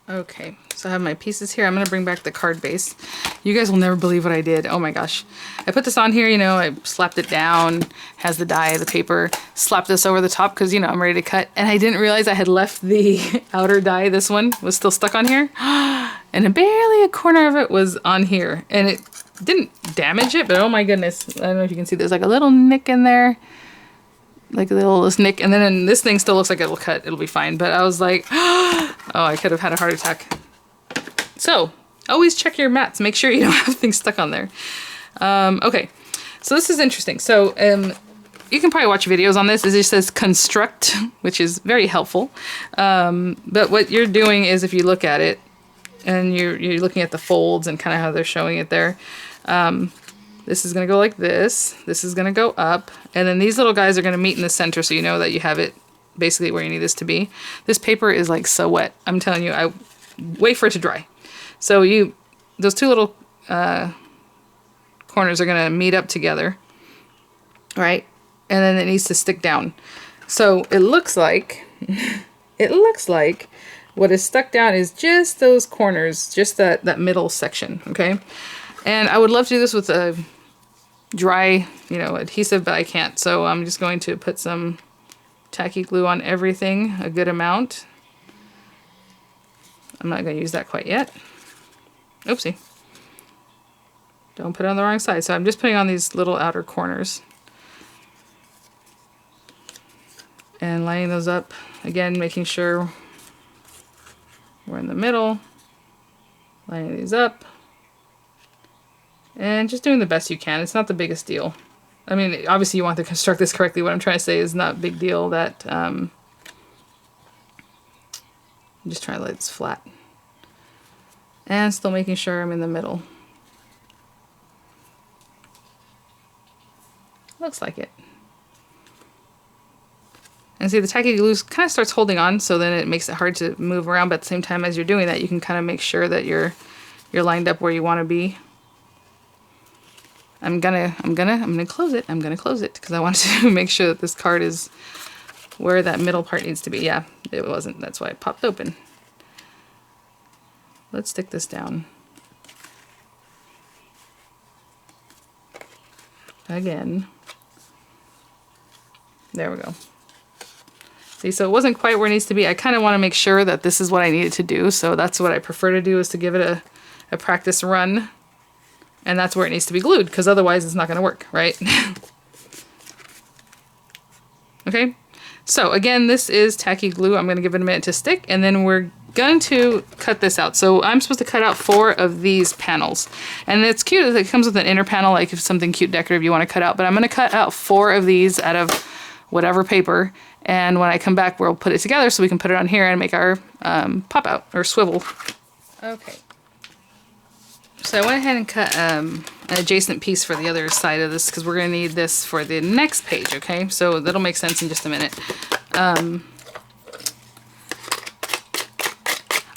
Okay, so I have my pieces here. I'm gonna bring back the card base. You guys will never believe what I did. Oh my gosh. I put this on here, you know, I slapped it down, has the die, the paper, slapped this over the top because, you know, I'm ready to cut. And I didn't realize I had left the outer die, this one, was still stuck on here. And barely a corner of it was on here. And it didn't damage it, but oh my goodness. I don't know if you can see, there's like a little nick in there. Like a little nick, and then this thing still looks like it'll cut, it'll be fine. But I was like, oh, I could have had a heart attack. So always check your mats, make sure you don't have things stuck on there. Okay, so this is interesting. So you can probably watch videos on this. It just says construct, which is very helpful. But what you're doing is, if you look at it and you're looking at the folds and kind of how they're showing it there, this is going to go like this. This is going to go up. And then these little guys are going to meet in the center, so you know that you have it basically where you need this to be. This paper is like so wet. I'm telling you, I wait for it to dry. So those 2 little corners are going to meet up together, right? And then it needs to stick down. So it looks like, what is stuck down is just those corners, just that middle section, okay? And I would love to do this with a dry, you know, adhesive, but I can't. So I'm just going to put some tacky glue on everything, a good amount. I'm not going to use that quite yet. Oopsie. Don't put it on the wrong side. So I'm just putting on these little outer corners. And lining those up. Again, making sure we're in the middle. Lining these up. And just doing the best you can. It's not the biggest deal. I mean, obviously you want to construct this correctly. What I'm trying to say is not a big deal that I'm just trying to lay this flat. And still making sure I'm in the middle. Looks like it. And see, the tacky glue kind of starts holding on, so then it makes it hard to move around, but at the same time as you're doing that, you can kind of make sure that you're lined up where you want to be. I'm gonna close it. I'm gonna close it because I want to make sure that this card is where that middle part needs to be. Yeah, it wasn't. That's why it popped open. Let's stick this down. Again. There we go. See, so it wasn't quite where it needs to be. I kind of want to make sure that this is what I needed to do. So that's what I prefer to do, is to give it a practice run. And that's where it needs to be glued, because otherwise it's not going to work, right? Okay, so again, this is tacky glue. I'm going to give it a minute to stick, and then we're going to cut this out. So I'm supposed to cut out 4 of these panels. And it's cute, it comes with an inner panel, like if something cute decorative you want to cut out. But I'm going to cut out 4 of these out of whatever paper. And when I come back, we'll put it together so we can put it on here and make our pop out, or swivel. Okay. So I went ahead and cut an adjacent piece for the other side of this, because we're going to need this for the next page, okay? So that'll make sense in just a minute.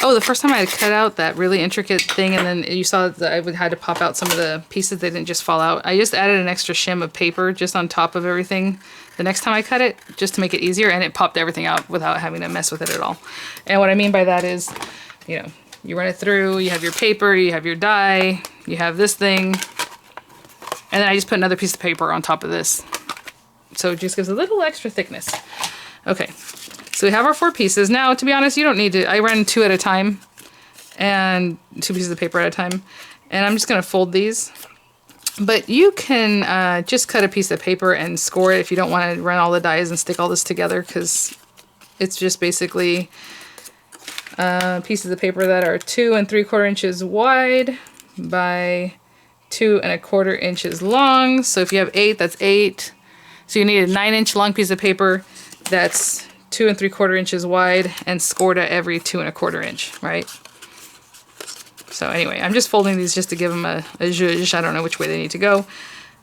Oh, the first time I cut out that really intricate thing, and then you saw that I had to pop out some of the pieces. They didn't just fall out. I just added an extra shim of paper just on top of everything the next time I cut it, just to make it easier, and it popped everything out without having to mess with it at all. And what I mean by that is, you know, you run it through, you have your paper, you have your die, you have this thing, and then I just put another piece of paper on top of this. So it just gives a little extra thickness. Okay, So we have our 4 pieces. Now, to be honest, you don't need to, I ran 2 at a time, and 2 pieces of paper at a time. And I'm just gonna fold these. But you can just cut a piece of paper and score it if you don't want to run all the dies and stick all this together, because it's just basically pieces of paper that are 2 3/4 inches wide by 2 1/4 inches long. So if you have 8, that's 8. So you need a 9-inch long piece of paper that's 2 3/4 inches wide and scored at every 2 1/4 inch, right? So anyway, I'm just folding these just to give them a zhuzh. I don't know which way they need to go.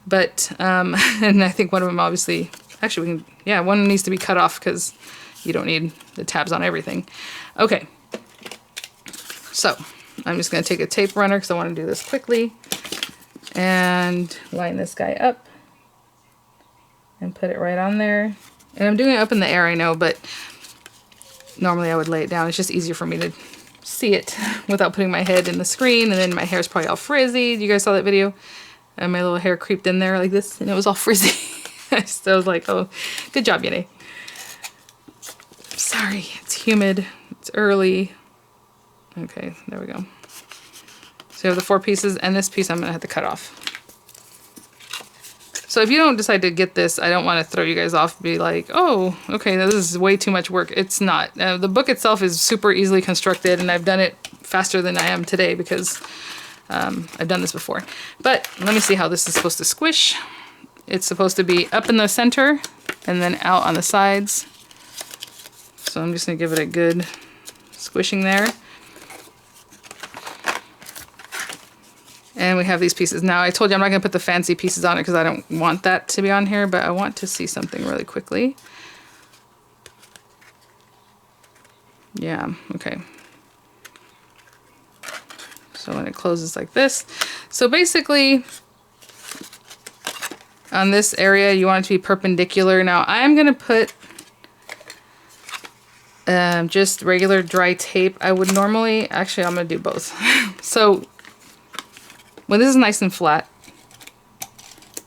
But, and I think one of them obviously, actually we can, yeah, one needs to be cut off because you don't need the tabs on everything. Okay. So, I'm just going to take a tape runner because I want to do this quickly. And line this guy up. And put it right on there. And I'm doing it up in the air, I know, but normally I would lay it down. It's just easier for me to see it without putting my head in the screen, and then my hair's probably all frizzy. You guys saw that video? And my little hair creeped in there like this, and it was all frizzy. So I was like, oh, good job, Vianney. Sorry, it's humid, it's early. Okay, there we go. So you have the 4 pieces, and this piece I'm gonna have to cut off. So if you don't decide to get this, I don't want to throw you guys off, be like, oh, okay, this is way too much work. It's not. The book itself is super easily constructed, and I've done it faster than I am today because I've done this before. But let me see how this is supposed to squish. It's supposed to be up in the center and then out on the sides. So I'm just going to give it a good squishing there. And we have these pieces. Now, I told you I'm not going to put the fancy pieces on it because I don't want that to be on here, but I want to see something really quickly. Yeah, okay. So when it closes like this. So basically, on this area, you want it to be perpendicular. Now, I am going to put just regular dry tape. I would normally, actually, I'm going to do both. So when this is nice and flat,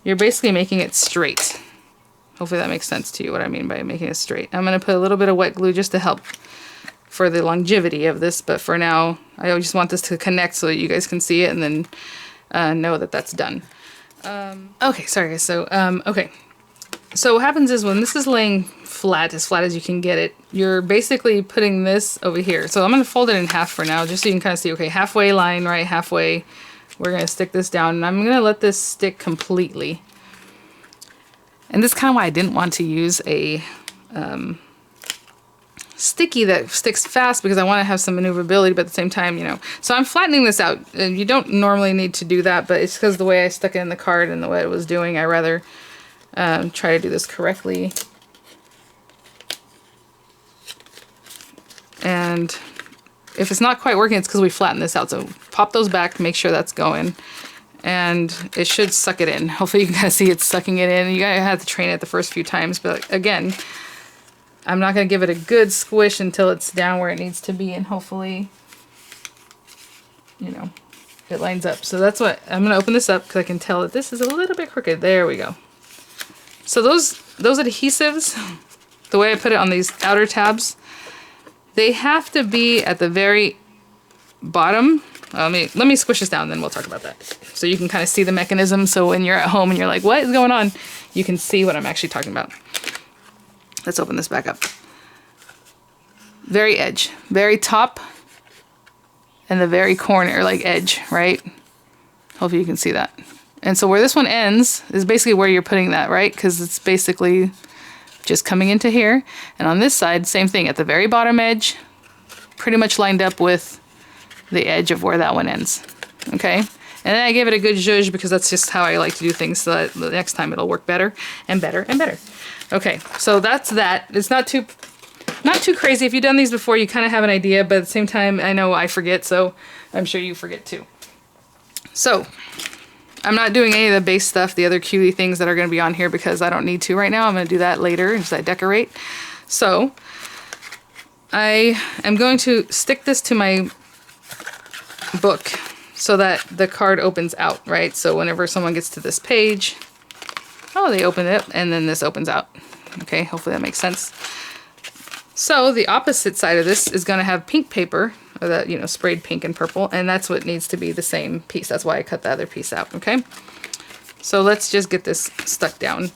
you're basically making it straight. Hopefully that makes sense to you, what I mean by making it straight. I'm going to put a little bit of wet glue just to help for the longevity of this, but for now, I just want this to connect so that you guys can see it and then know that that's done. Okay, sorry guys, so, okay. So what happens is when this is laying flat as you can get it, you're basically putting this over here. So I'm going to fold it in half for now, just so you can kind of see, okay, halfway line, right, halfway. We're going to stick this down, and I'm going to let this stick completely. And this is kind of why I didn't want to use a sticky that sticks fast, because I want to have some maneuverability, but at the same time, you know. So I'm flattening this out. And you don't normally need to do that, but it's because the way I stuck it in the card and the way it was doing, I rather try to do this correctly. And if it's not quite working, it's because we flattened this out. So pop those back, make sure that's going. And it should suck it in. Hopefully you can kind of see it's sucking it in. You gotta have to train it the first few times. But again, I'm not gonna give it a good squish until it's down where it needs to be. And hopefully, you know, it lines up. So that's what, I'm gonna open this up because I can tell that this is a little bit crooked. There we go. So those adhesives, the way I put it on these outer tabs, they have to be at the very bottom. Let me squish this down, then we'll talk about that. So you can kind of see the mechanism, so when you're at home and you're like, what is going on? You can see what I'm actually talking about. Let's open this back up. Very edge, very top, and the very corner, like edge, right? Hopefully you can see that. And so where this one ends is basically where you're putting that, right? Because it's basically just coming into here. And on this side, same thing, at the very bottom edge, pretty much lined up with the edge of where that one ends. Okay? And then I give it a good zhuzh because that's just how I like to do things, so that the next time it'll work better and better and better. Okay, so that's that. It's not too crazy. If you've done these before, you kind of have an idea, but at the same time, I know I forget, so I'm sure you forget too. So I'm not doing any of the base stuff, the other cutie things that are going to be on here, because I don't need to right now. I'm going to do that later as I decorate. So I am going to stick this to my book so that the card opens out, right? So whenever someone gets to this page, oh, they open it, and then this opens out. Okay, hopefully that makes sense. So the opposite side of this is going to have pink paper, or that, you know, sprayed pink and purple, and that's what needs to be the same piece. That's why I cut the other piece out, okay? So let's just get this stuck down.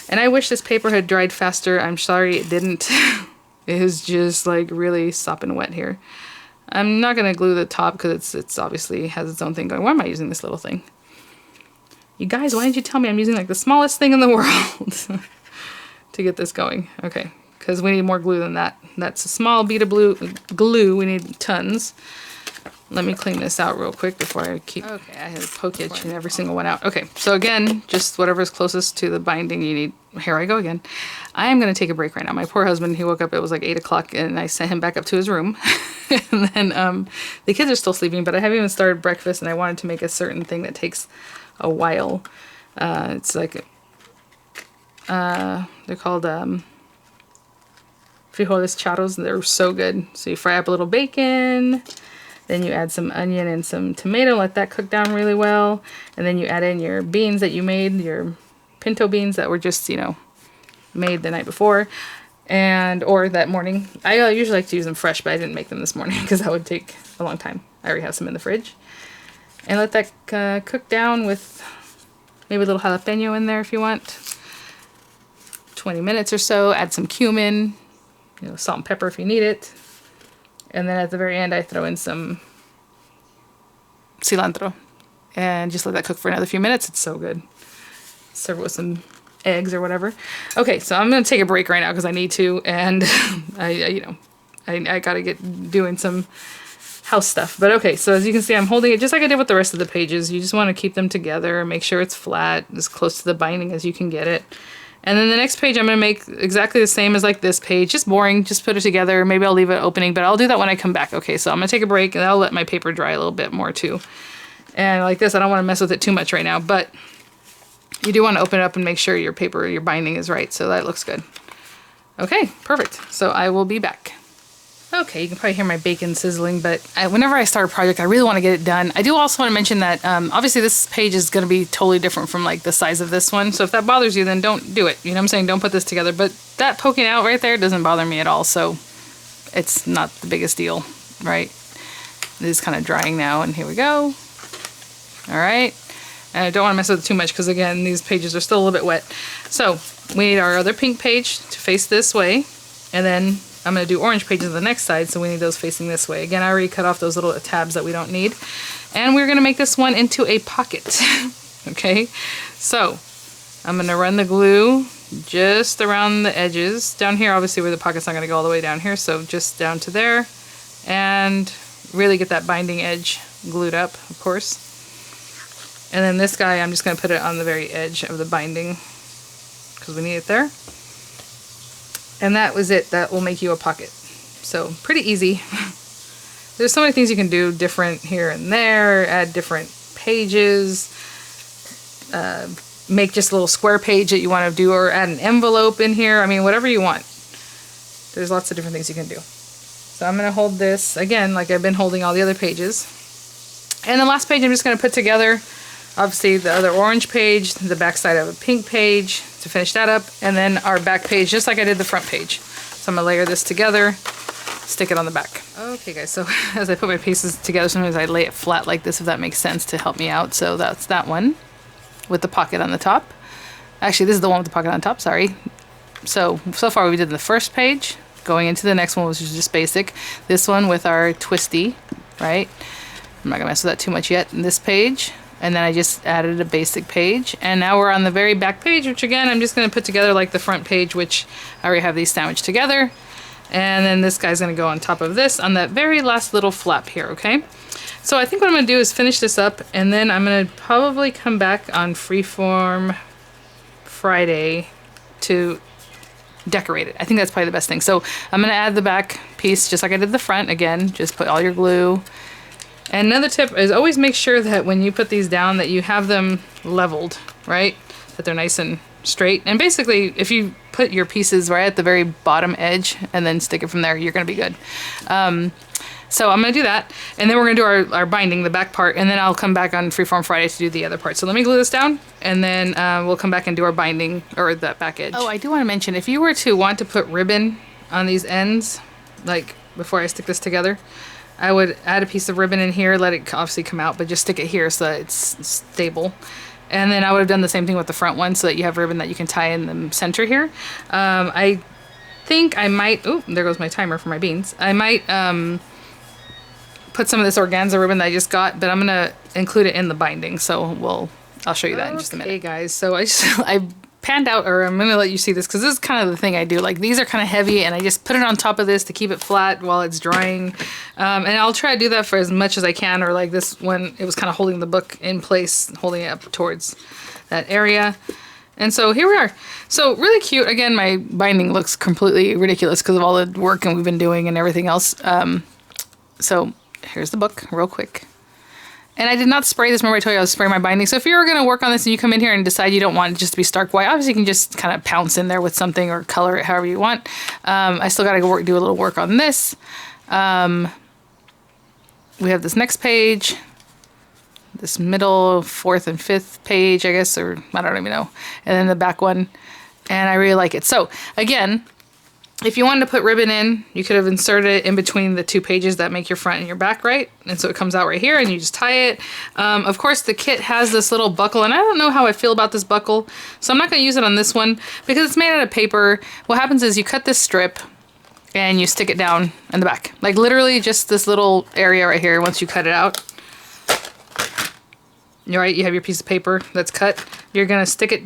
And I wish this paper had dried faster. I'm sorry it didn't. It is just like really sopping wet here. I'm not going to glue the top because it's obviously has its own thing going. Why am I using this little thing? You guys, why didn't you tell me I'm using like the smallest thing in the world to get this going? Okay, because we need more glue than that. That's a small bead of glue. We need tons. Let me clean this out real quick before I keep... Okay, I had to poke itch in every single one out. Okay, so again, just whatever's closest to the binding you need. Here I go again. I am going to take a break right now. My poor husband, he woke up, it was like 8 o'clock, and I sent him back up to his room. And then the kids are still sleeping, but I haven't even started breakfast, and I wanted to make a certain thing that takes a while. It's like... they're called... frijoles charros. They're so good. So you fry up a little bacon... Then you add some onion and some tomato, let that cook down really well. And then you add in your beans that you made, your pinto beans that were just, you know, made the night before or that morning. I usually like to use them fresh, but I didn't make them this morning because that would take a long time. I already have some in the fridge. And let that cook down with maybe a little jalapeno in there if you want. 20 minutes or so. Add some cumin, you know, salt and pepper if you need it. And then at the very end, I throw in some cilantro and just let that cook for another few minutes. It's so good. Serve it with some eggs or whatever. Okay, so I'm going to take a break right now because I need to. And I got to get doing some house stuff. But okay, so as you can see, I'm holding it just like I did with the rest of the pages. You just want to keep them together. Make sure it's flat, as close to the binding as you can get it. And then the next page I'm going to make exactly the same as like this page. Just boring. Just put it together. Maybe I'll leave it opening, but I'll do that when I come back. Okay, so I'm going to take a break and I'll let my paper dry a little bit more too. And like this, I don't want to mess with it too much right now, but you do want to open it up and make sure your paper, your binding is right. So that looks good. Okay, perfect. So I will be back. Okay, you can probably hear my bacon sizzling, but whenever I start a project, I really want to get it done. I do also want to mention that obviously this page is going to be totally different from like the size of this one. So if that bothers you, then don't do it. You know what I'm saying? Don't put this together. But that poking out right there doesn't bother me at all. So it's not the biggest deal, right? It is kind of drying now, and here we go. All right. And I don't want to mess with it too much because, again, these pages are still a little bit wet. So we need our other pink page to face this way, and then I'm going to do orange pages on the next side, so we need those facing this way. Again, I already cut off those little tabs that we don't need. And we're going to make this one into a pocket. Okay, so I'm going to run the glue just around the edges. Down here, obviously, where the pocket's not going to go all the way down here, so just down to there. And really get that binding edge glued up, of course. And then this guy, I'm just going to put it on the very edge of the binding because we need it there. And that was it. That will make you a pocket. So pretty easy. There's so many things you can do different here and there. Add different pages. Make just a little square page that you want to do, or add an envelope in here. I mean, whatever you want. There's lots of different things you can do. So I'm going to hold this again like I've been holding all the other pages. And the last page I'm just going to put together, obviously the other orange page, the back side of a pink page to finish that up, and then our back page just like I did the front page. So I'm going to layer this together, stick it on the back. Okay guys, so as I put my pieces together, sometimes I lay it flat like this if that makes sense to help me out. So that's that one with the pocket on the top. Actually, this is the one with the pocket on top, sorry. So far we did the first page. Going into the next one, which is just basic. This one with our twisty, right? I'm not gonna mess with that too much yet. In this page, and then I just added a basic page, and now we're on the very back page, which again I'm just gonna put together like the front page, which I already have these sandwiched together. And then this guy's gonna go on top of this on that very last little flap here, okay? So I think what I'm gonna do is finish this up, and then I'm gonna probably come back on Freeform Friday to decorate it. I think that's probably the best thing. So I'm going to add the back piece just like I did the front. Again, just put all your glue. And another tip is always make sure that when you put these down that you have them leveled, right? That they're nice and straight. And basically, if you put your pieces right at the very bottom edge and then stick it from there, you're going to be good. So I'm going to do that, and then we're going to do our binding, the back part, and then I'll come back on Freeform Friday to do the other part. So let me glue this down, and then we'll come back and do our binding, or that back edge. Oh, I do want to mention, if you were to want to put ribbon on these ends, like before I stick this together, I would add a piece of ribbon in here, let it obviously come out, but just stick it here so that it's stable. And then I would have done the same thing with the front one so that you have ribbon that you can tie in the center here. I think I might, oh, there goes my timer for my beans. I might put some of this organza ribbon that I just got, but I'm gonna include it in the binding, so I'll show you that in just a minute. Hey guys, so I panned out, or I'm gonna let you see this because this is kind of the thing I do. Like, these are kind of heavy and I just put it on top of this to keep it flat while it's drying. And I'll try to do that for as much as I can, or like this one, it was kind of holding the book in place, holding it up towards that area. And so here we are. So really cute. Again, my binding looks completely ridiculous because of all the work and we've been doing and everything else. So here's the book real quick. And I did not spray this. Remember I told you I was spraying my binding. So if you're going to work on this and you come in here and decide you don't want it just to be stark white, obviously you can just kind of pounce in there with something or color it however you want. I still got to do a little work on this. We have this next page, this middle 4th and 5th page, I guess, or I don't even know. And then the back one. And I really like it. So again, if you wanted to put ribbon in, you could have inserted it in between the two pages that make your front and your back, right? And so it comes out right here and you just tie it. Of course, the kit has this little buckle, and I don't know how I feel about this buckle, so I'm not going to use it on this one because it's made out of paper. What happens is you cut this strip and you stick it down in the back. Like literally just this little area right here once you cut it out. You're right, you have your piece of paper that's cut. You're gonna stick it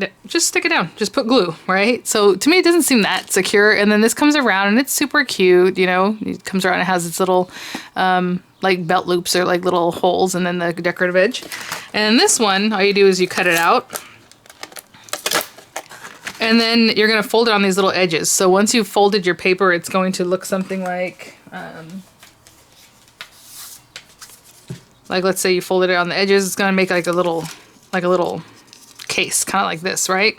down. Just put glue, right? So to me, it doesn't seem that secure. And then this comes around and it's super cute, you know? It comes around and it has its little, like belt loops or like little holes and then the decorative edge. And this one, all you do is you cut it out. And then you're gonna fold it on these little edges. So once you've folded your paper, it's going to look something like let's say you folded it on the edges, it's gonna make like a little case, kind of like this, right?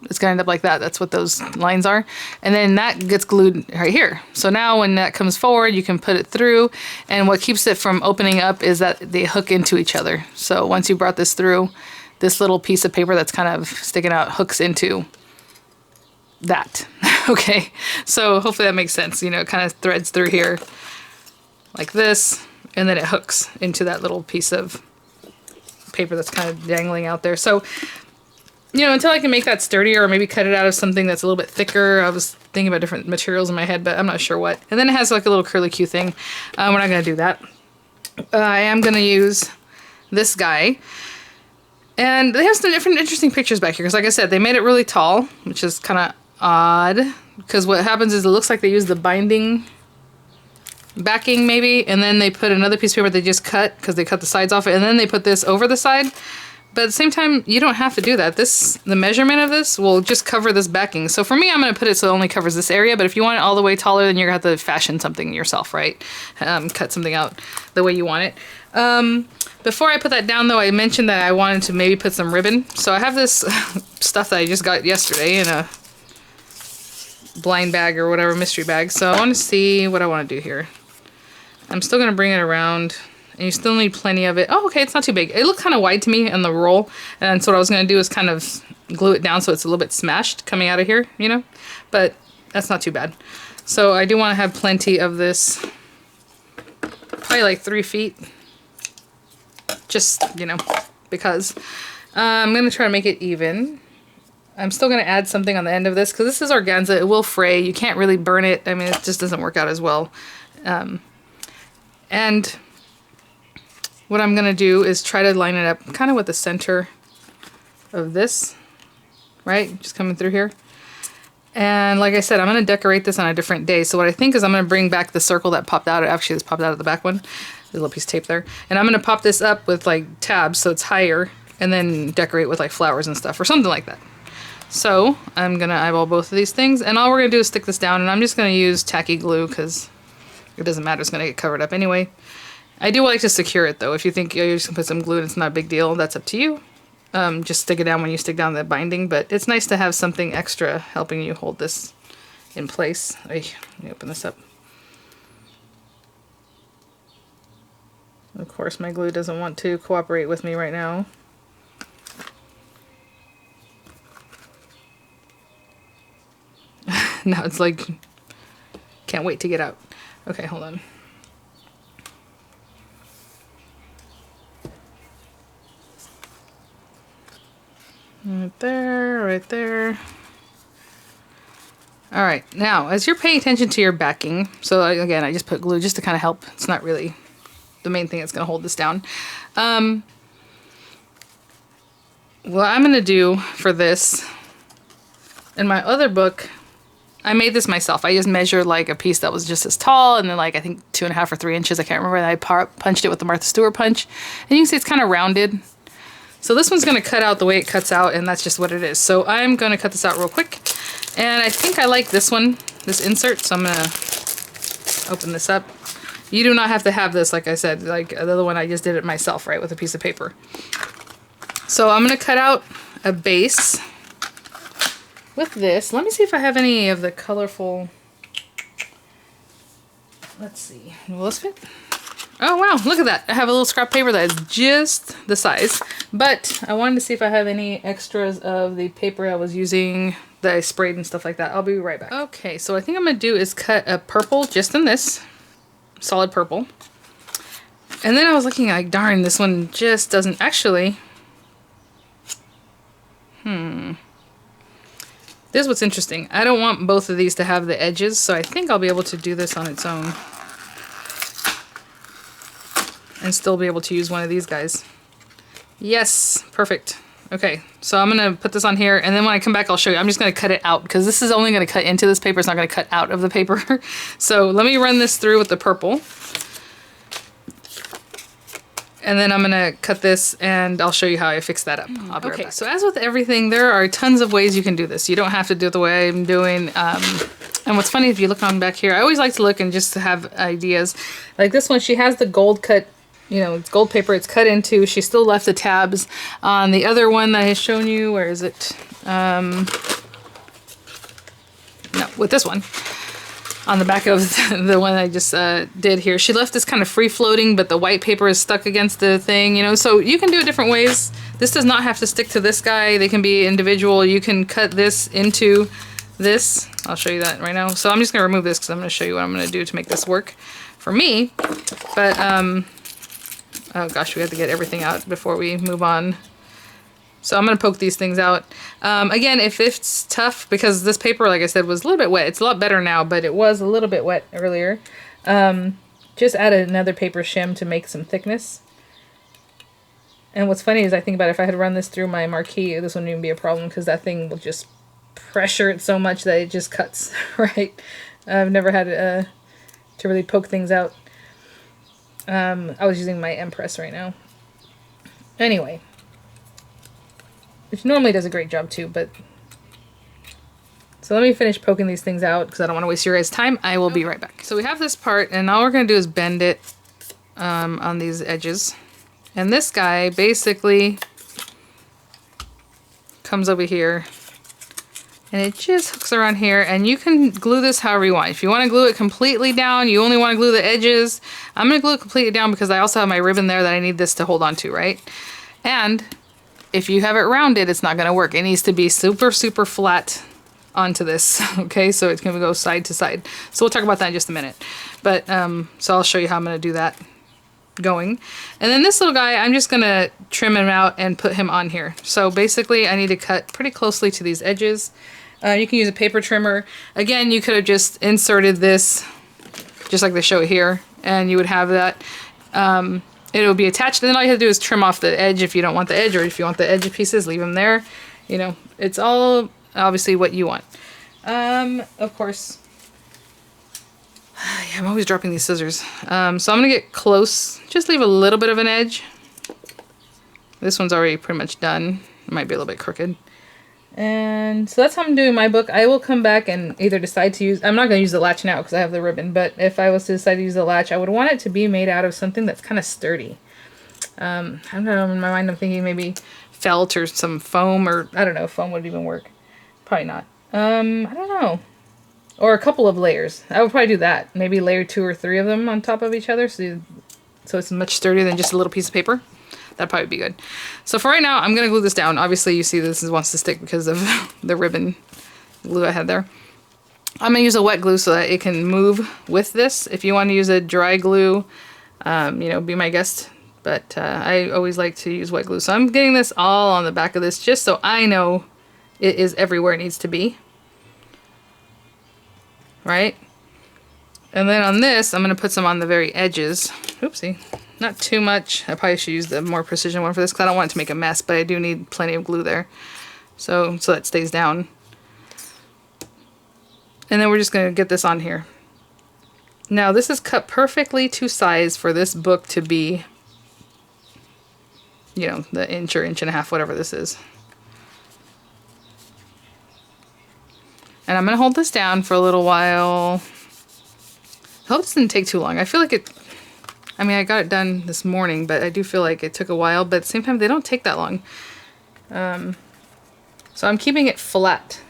It's gonna end up like that. That's what those lines are. And then that gets glued right here. So now when that comes forward, you can put it through. And what keeps it from opening up is that they hook into each other. So once you brought this through, this little piece of paper that's kind of sticking out hooks into that. Okay, so hopefully that makes sense. You know, it kind of threads through here like this. And then it hooks into that little piece of paper that's kind of dangling out there. So, you know, until I can make that sturdier or maybe cut it out of something that's a little bit thicker. I was thinking about different materials in my head, but I'm not sure what. And then it has like a little curly Q thing. We're not going to do that. I am going to use this guy. And they have some different interesting pictures back here. Because like I said, they made it really tall, which is kind of odd. Because what happens is it looks like they use the binding backing maybe, and then they put another piece of paper they just cut because they cut the sides off it, and then they put this over the side. But at the same time, you don't have to do that. The measurement of this will just cover this backing. So for me, I'm going to put it so it only covers this area, but if you want it all the way taller, then you're going to have to fashion something yourself, right? Cut something out the way you want it. Before I put that down though, I mentioned that I wanted to maybe put some ribbon. So I have this stuff that I just got yesterday in a blind bag or whatever, mystery bag. So I want to see what I want to do here. I'm still going to bring it around, and you still need plenty of it. Oh, okay, it's not too big. It looked kind of wide to me in the roll, and so what I was going to do is kind of glue it down so it's a little bit smashed coming out of here, you know? But that's not too bad. So I do want to have plenty of this, probably like 3 feet, just, you know, because I'm going to try to make it even. I'm still going to add something on the end of this, because this is organza. It will fray. You can't really burn it. I mean, it just doesn't work out as well. And what I'm going to do is try to line it up kind of with the center of this, right? Just coming through here. And like I said, I'm going to decorate this on a different day. So what I think is I'm going to bring back the circle that popped out. Actually, this popped out of the back one. There's a little piece of tape there. And I'm going to pop this up with like tabs so it's higher, and then decorate with like flowers and stuff or something like that. So I'm going to eyeball both of these things. And all we're going to do is stick this down. And I'm just going to use tacky glue because it doesn't matter, it's going to get covered up anyway. I do like to secure it though. If you think you're just going to put some glue and it's not a big deal, that's up to you. Just stick it down when you stick down the binding, but it's nice to have something extra helping you hold this in place. Let me open this up. Of course, my glue doesn't want to cooperate with me right now. Now it's like can't wait to get out. Okay, hold on. Right there, right there. All right, now as you're paying attention to your backing, so again, I just put glue just to kind of help. It's not really the main thing that's going to hold this down. What I'm going to do for this, in my other book, I made this myself. I just measured like a piece that was just as tall, and then like I think 2.5 or 3 inches. I can't remember. And I punched it with the Martha Stewart punch, and you can see it's kind of rounded. So this one's going to cut out the way it cuts out, and that's just what it is. So I'm going to cut this out real quick, and I think I like this one, this insert. So I'm going to open this up. You do not have to have this, like I said, like the other one. I just did it myself, right, with a piece of paper. So I'm going to cut out a base with this. Let me see if I have any of the colorful. Let's see. Will this fit? Oh wow, look at that. I have a little scrap paper that is just the size. But I wanted to see if I have any extras of the paper I was using that I sprayed and stuff like that. I'll be right back. Okay, so what I think I'm going to do is cut a purple just in this. Solid purple. And then I was looking like, darn, this one just doesn't actually. This is what's interesting. I don't want both of these to have the edges, so I think I'll be able to do this on its own. And still be able to use one of these guys. Yes, perfect. Okay, so I'm going to put this on here, and then when I come back I'll show you. I'm just going to cut it out, because this is only going to cut into this paper. It's not going to cut out of the paper. So let me run this through with the purple. And then I'm going to cut this, and I'll show you how I fix that up. I'll be right back. So as with everything, there are tons of ways you can do this. You don't have to do it the way I'm doing. And what's funny, if you look on back here, I always like to look and just to have ideas. Like this one, she has the gold cut, you know, it's gold paper, it's cut into. She still left the tabs. On the other one that I had shown you, where is it? No, with this one. On the back of the one I just did here. She left this kind of free floating, but the white paper is stuck against the thing, you know, so you can do it different ways. This does not have to stick to this guy. They can be individual. You can cut this into this. I'll show you that right now. So I'm just going to remove this because I'm going to show you what I'm going to do to make this work for me. But, oh gosh, we have to get everything out before we move on. So I'm going to poke these things out. Again, if it's tough, because this paper, like I said, was a little bit wet. It's a lot better now, but it was a little bit wet earlier. Just add another paper shim to make some thickness. And what's funny is I think about if I had run this through my marquee, this wouldn't even be a problem, because that thing will just pressure it so much that it just cuts, right? I've never had to really poke things out. I was using my M-Press right now. Anyway. Which normally does a great job too, but... So let me finish poking these things out because I don't want to waste your guys' time. I will be right back. So we have this part, and all we're going to do is bend it on these edges. And this guy basically comes over here, and it just hooks around here, and you can glue this however you want. If you want to glue it completely down, you only want to glue the edges. I'm going to glue it completely down because I also have my ribbon there that I need this to hold on to, right? And if you have it rounded, it's not going to work. It needs to be super, super flat onto this, okay? So it's going to go side to side. So we'll talk about that in just a minute. But, so I'll show you how I'm going to do that going. And then this little guy, I'm just going to trim him out and put him on here. So basically, I need to cut pretty closely to these edges. You can use a paper trimmer. Again, you could have just inserted this, just like they show here, and you would have that. It will be attached, and then all you have to do is trim off the edge if you don't want the edge, or if you want the edge pieces, leave them there. You know, it's all obviously what you want. Of course, yeah, I'm always dropping these scissors. So I'm gonna get close, just leave a little bit of an edge. This one's already pretty much done. It might be a little bit crooked. And so that's how I'm doing my book. I will come back and either decide to use... I'm not going to use the latch now because I have the ribbon, but if I was to decide to use the latch, I would want it to be made out of something that's kind of sturdy. I don't know, in my mind I'm thinking maybe felt or some foam, or I don't know if foam would even work. Probably not. I don't know. Or a couple of layers. I would probably do that. Maybe layer 2 or 3 of them on top of each other so it's much sturdier than just a little piece of paper. That'd probably be good. So for right now, I'm going to glue this down. Obviously, you see this wants to stick because of the ribbon glue I had there. I'm gonna use a wet glue so that it can move with this. If you want to use a dry glue, you know, be my guest. But I always like to use wet glue. So I'm getting this all on the back of this just so I know it is everywhere it needs to be. Right? And then on this, I'm going to put some on the very edges. Oopsie. Not too much. I probably should use the more precision one for this because I don't want it to make a mess, but I do need plenty of glue there. So that stays down. And then we're just going to get this on here. Now this is cut perfectly to size for this book to be, you know, the inch or inch and a half, whatever this is. And I'm going to hold this down for a little while. I hope this didn't take too long. I feel like it, I mean, I got it done this morning, but I do feel like it took a while, but at the same time, they don't take that long. So I'm keeping it flat.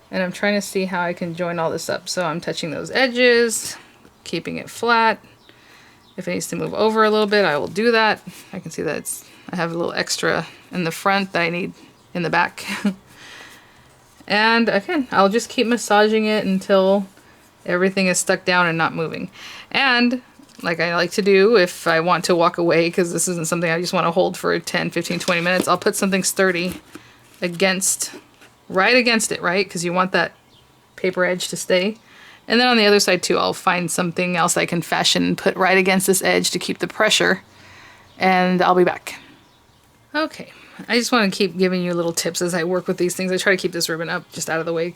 And I'm trying to see how I can join all this up. So I'm touching those edges, keeping it flat. If it needs to move over a little bit, I will do that. I can see that I have a little extra in the front that I need in the back. And again, I'll just keep massaging it until everything is stuck down and not moving. And like I like to do if I want to walk away, because this isn't something I just want to hold for 10, 15, 20 minutes, I'll put something sturdy right against it, right? Because you want that paper edge to stay. And then on the other side too, I'll find something else I can fashion and put right against this edge to keep the pressure. And I'll be back. Okay. I just want to keep giving you little tips as I work with these things. I try to keep this ribbon up just out of the way.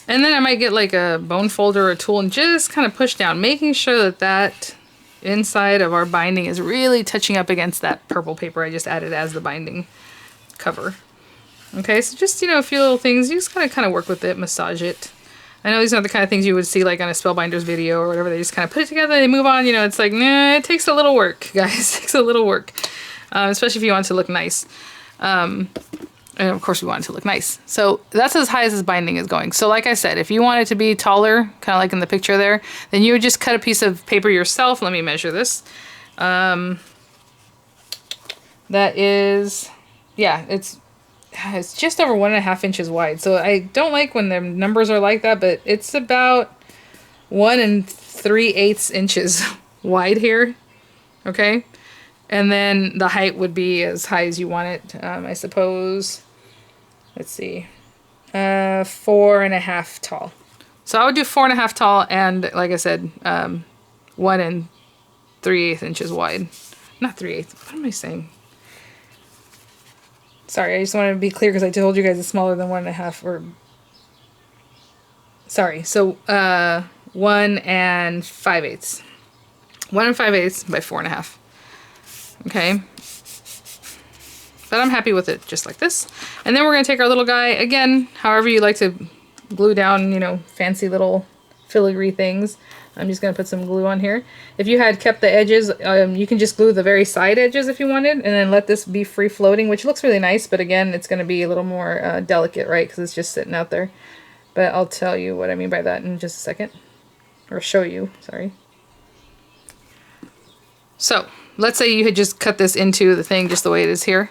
And then I might get like a bone folder or a tool and just kind of push down, making sure that that inside of our binding is really touching up against that purple paper I just added as the binding cover. Okay, so just, you know, a few little things. You just gotta kind of work with it, massage it. I know these are the kind of things you would see like on a Spellbinders video or whatever. They just kind of put it together, they move on. You know, it's like, nah, it takes a little work, guys. It takes a little work, especially if you want it to look nice. And of course we want it to look nice. So that's as high as this binding is going. So like I said, if you want it to be taller, kind of like in the picture there, then you would just cut a piece of paper yourself. Let me measure this. That is, yeah, it's just over 1.5 inches wide. So I don't like when the numbers are like that, but it's about 1 3/8 inches wide here. Okay. And then the height would be as high as you want it. I suppose, let's see, 4.5 tall. So I would do 4.5 tall and, like I said, 1 3/8 inches wide. Not 3/8. What am I saying? Sorry, I just wanted to be clear because I told you guys it's smaller than 1.5 or... Sorry, so 1 5/8. 1 5/8 by 4.5. Okay, but I'm happy with it just like this. And then we're going to take our little guy, again, however you like to glue down, you know, fancy little filigree things. I'm just going to put some glue on here. If you had kept the edges, you can just glue the very side edges if you wanted, and then let this be free floating, which looks really nice, but again, it's going to be a little more delicate, right, because it's just sitting out there. But I'll tell you what I mean by that in just a second, or show you, sorry. So, let's say you had just cut this into the thing just the way it is here.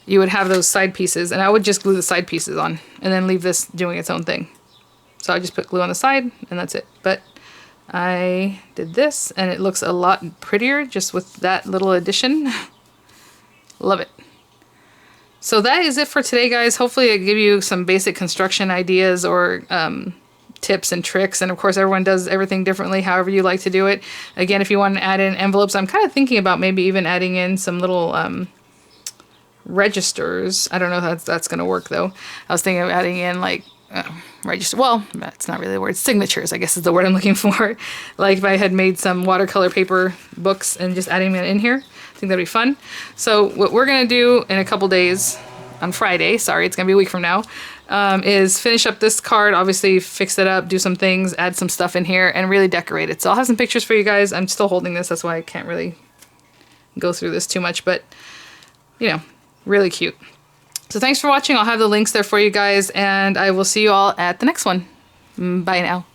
You would have those side pieces, and I would just glue the side pieces on, and then leave this doing its own thing. So I just put glue on the side, and that's it. But I did this, and it looks a lot prettier just with that little addition. Love it. So that is it for today, guys. Hopefully I give you some basic construction ideas or tips and tricks, and of course everyone does everything differently, however you like to do it. Again, if you want to add in envelopes, I'm kind of thinking about maybe even adding in some little registers. I don't know if that's going to work though. I was thinking of adding in like register, well, that's not really the word, signatures I guess is the word I'm looking for. Like if I had made some watercolor paper books and just adding them in here, I think that'd be fun. So what we're going to do in a couple days, on Friday, sorry, it's going to be a week from now, is finish up this card, obviously fix it up, do some things, add some stuff in here, and really decorate it. So I'll have some pictures for you guys. I'm still holding this, that's why I can't really go through this too much, but, you know, really cute. So thanks for watching. I'll have the links there for you guys, and I will see you all at the next one. Bye now.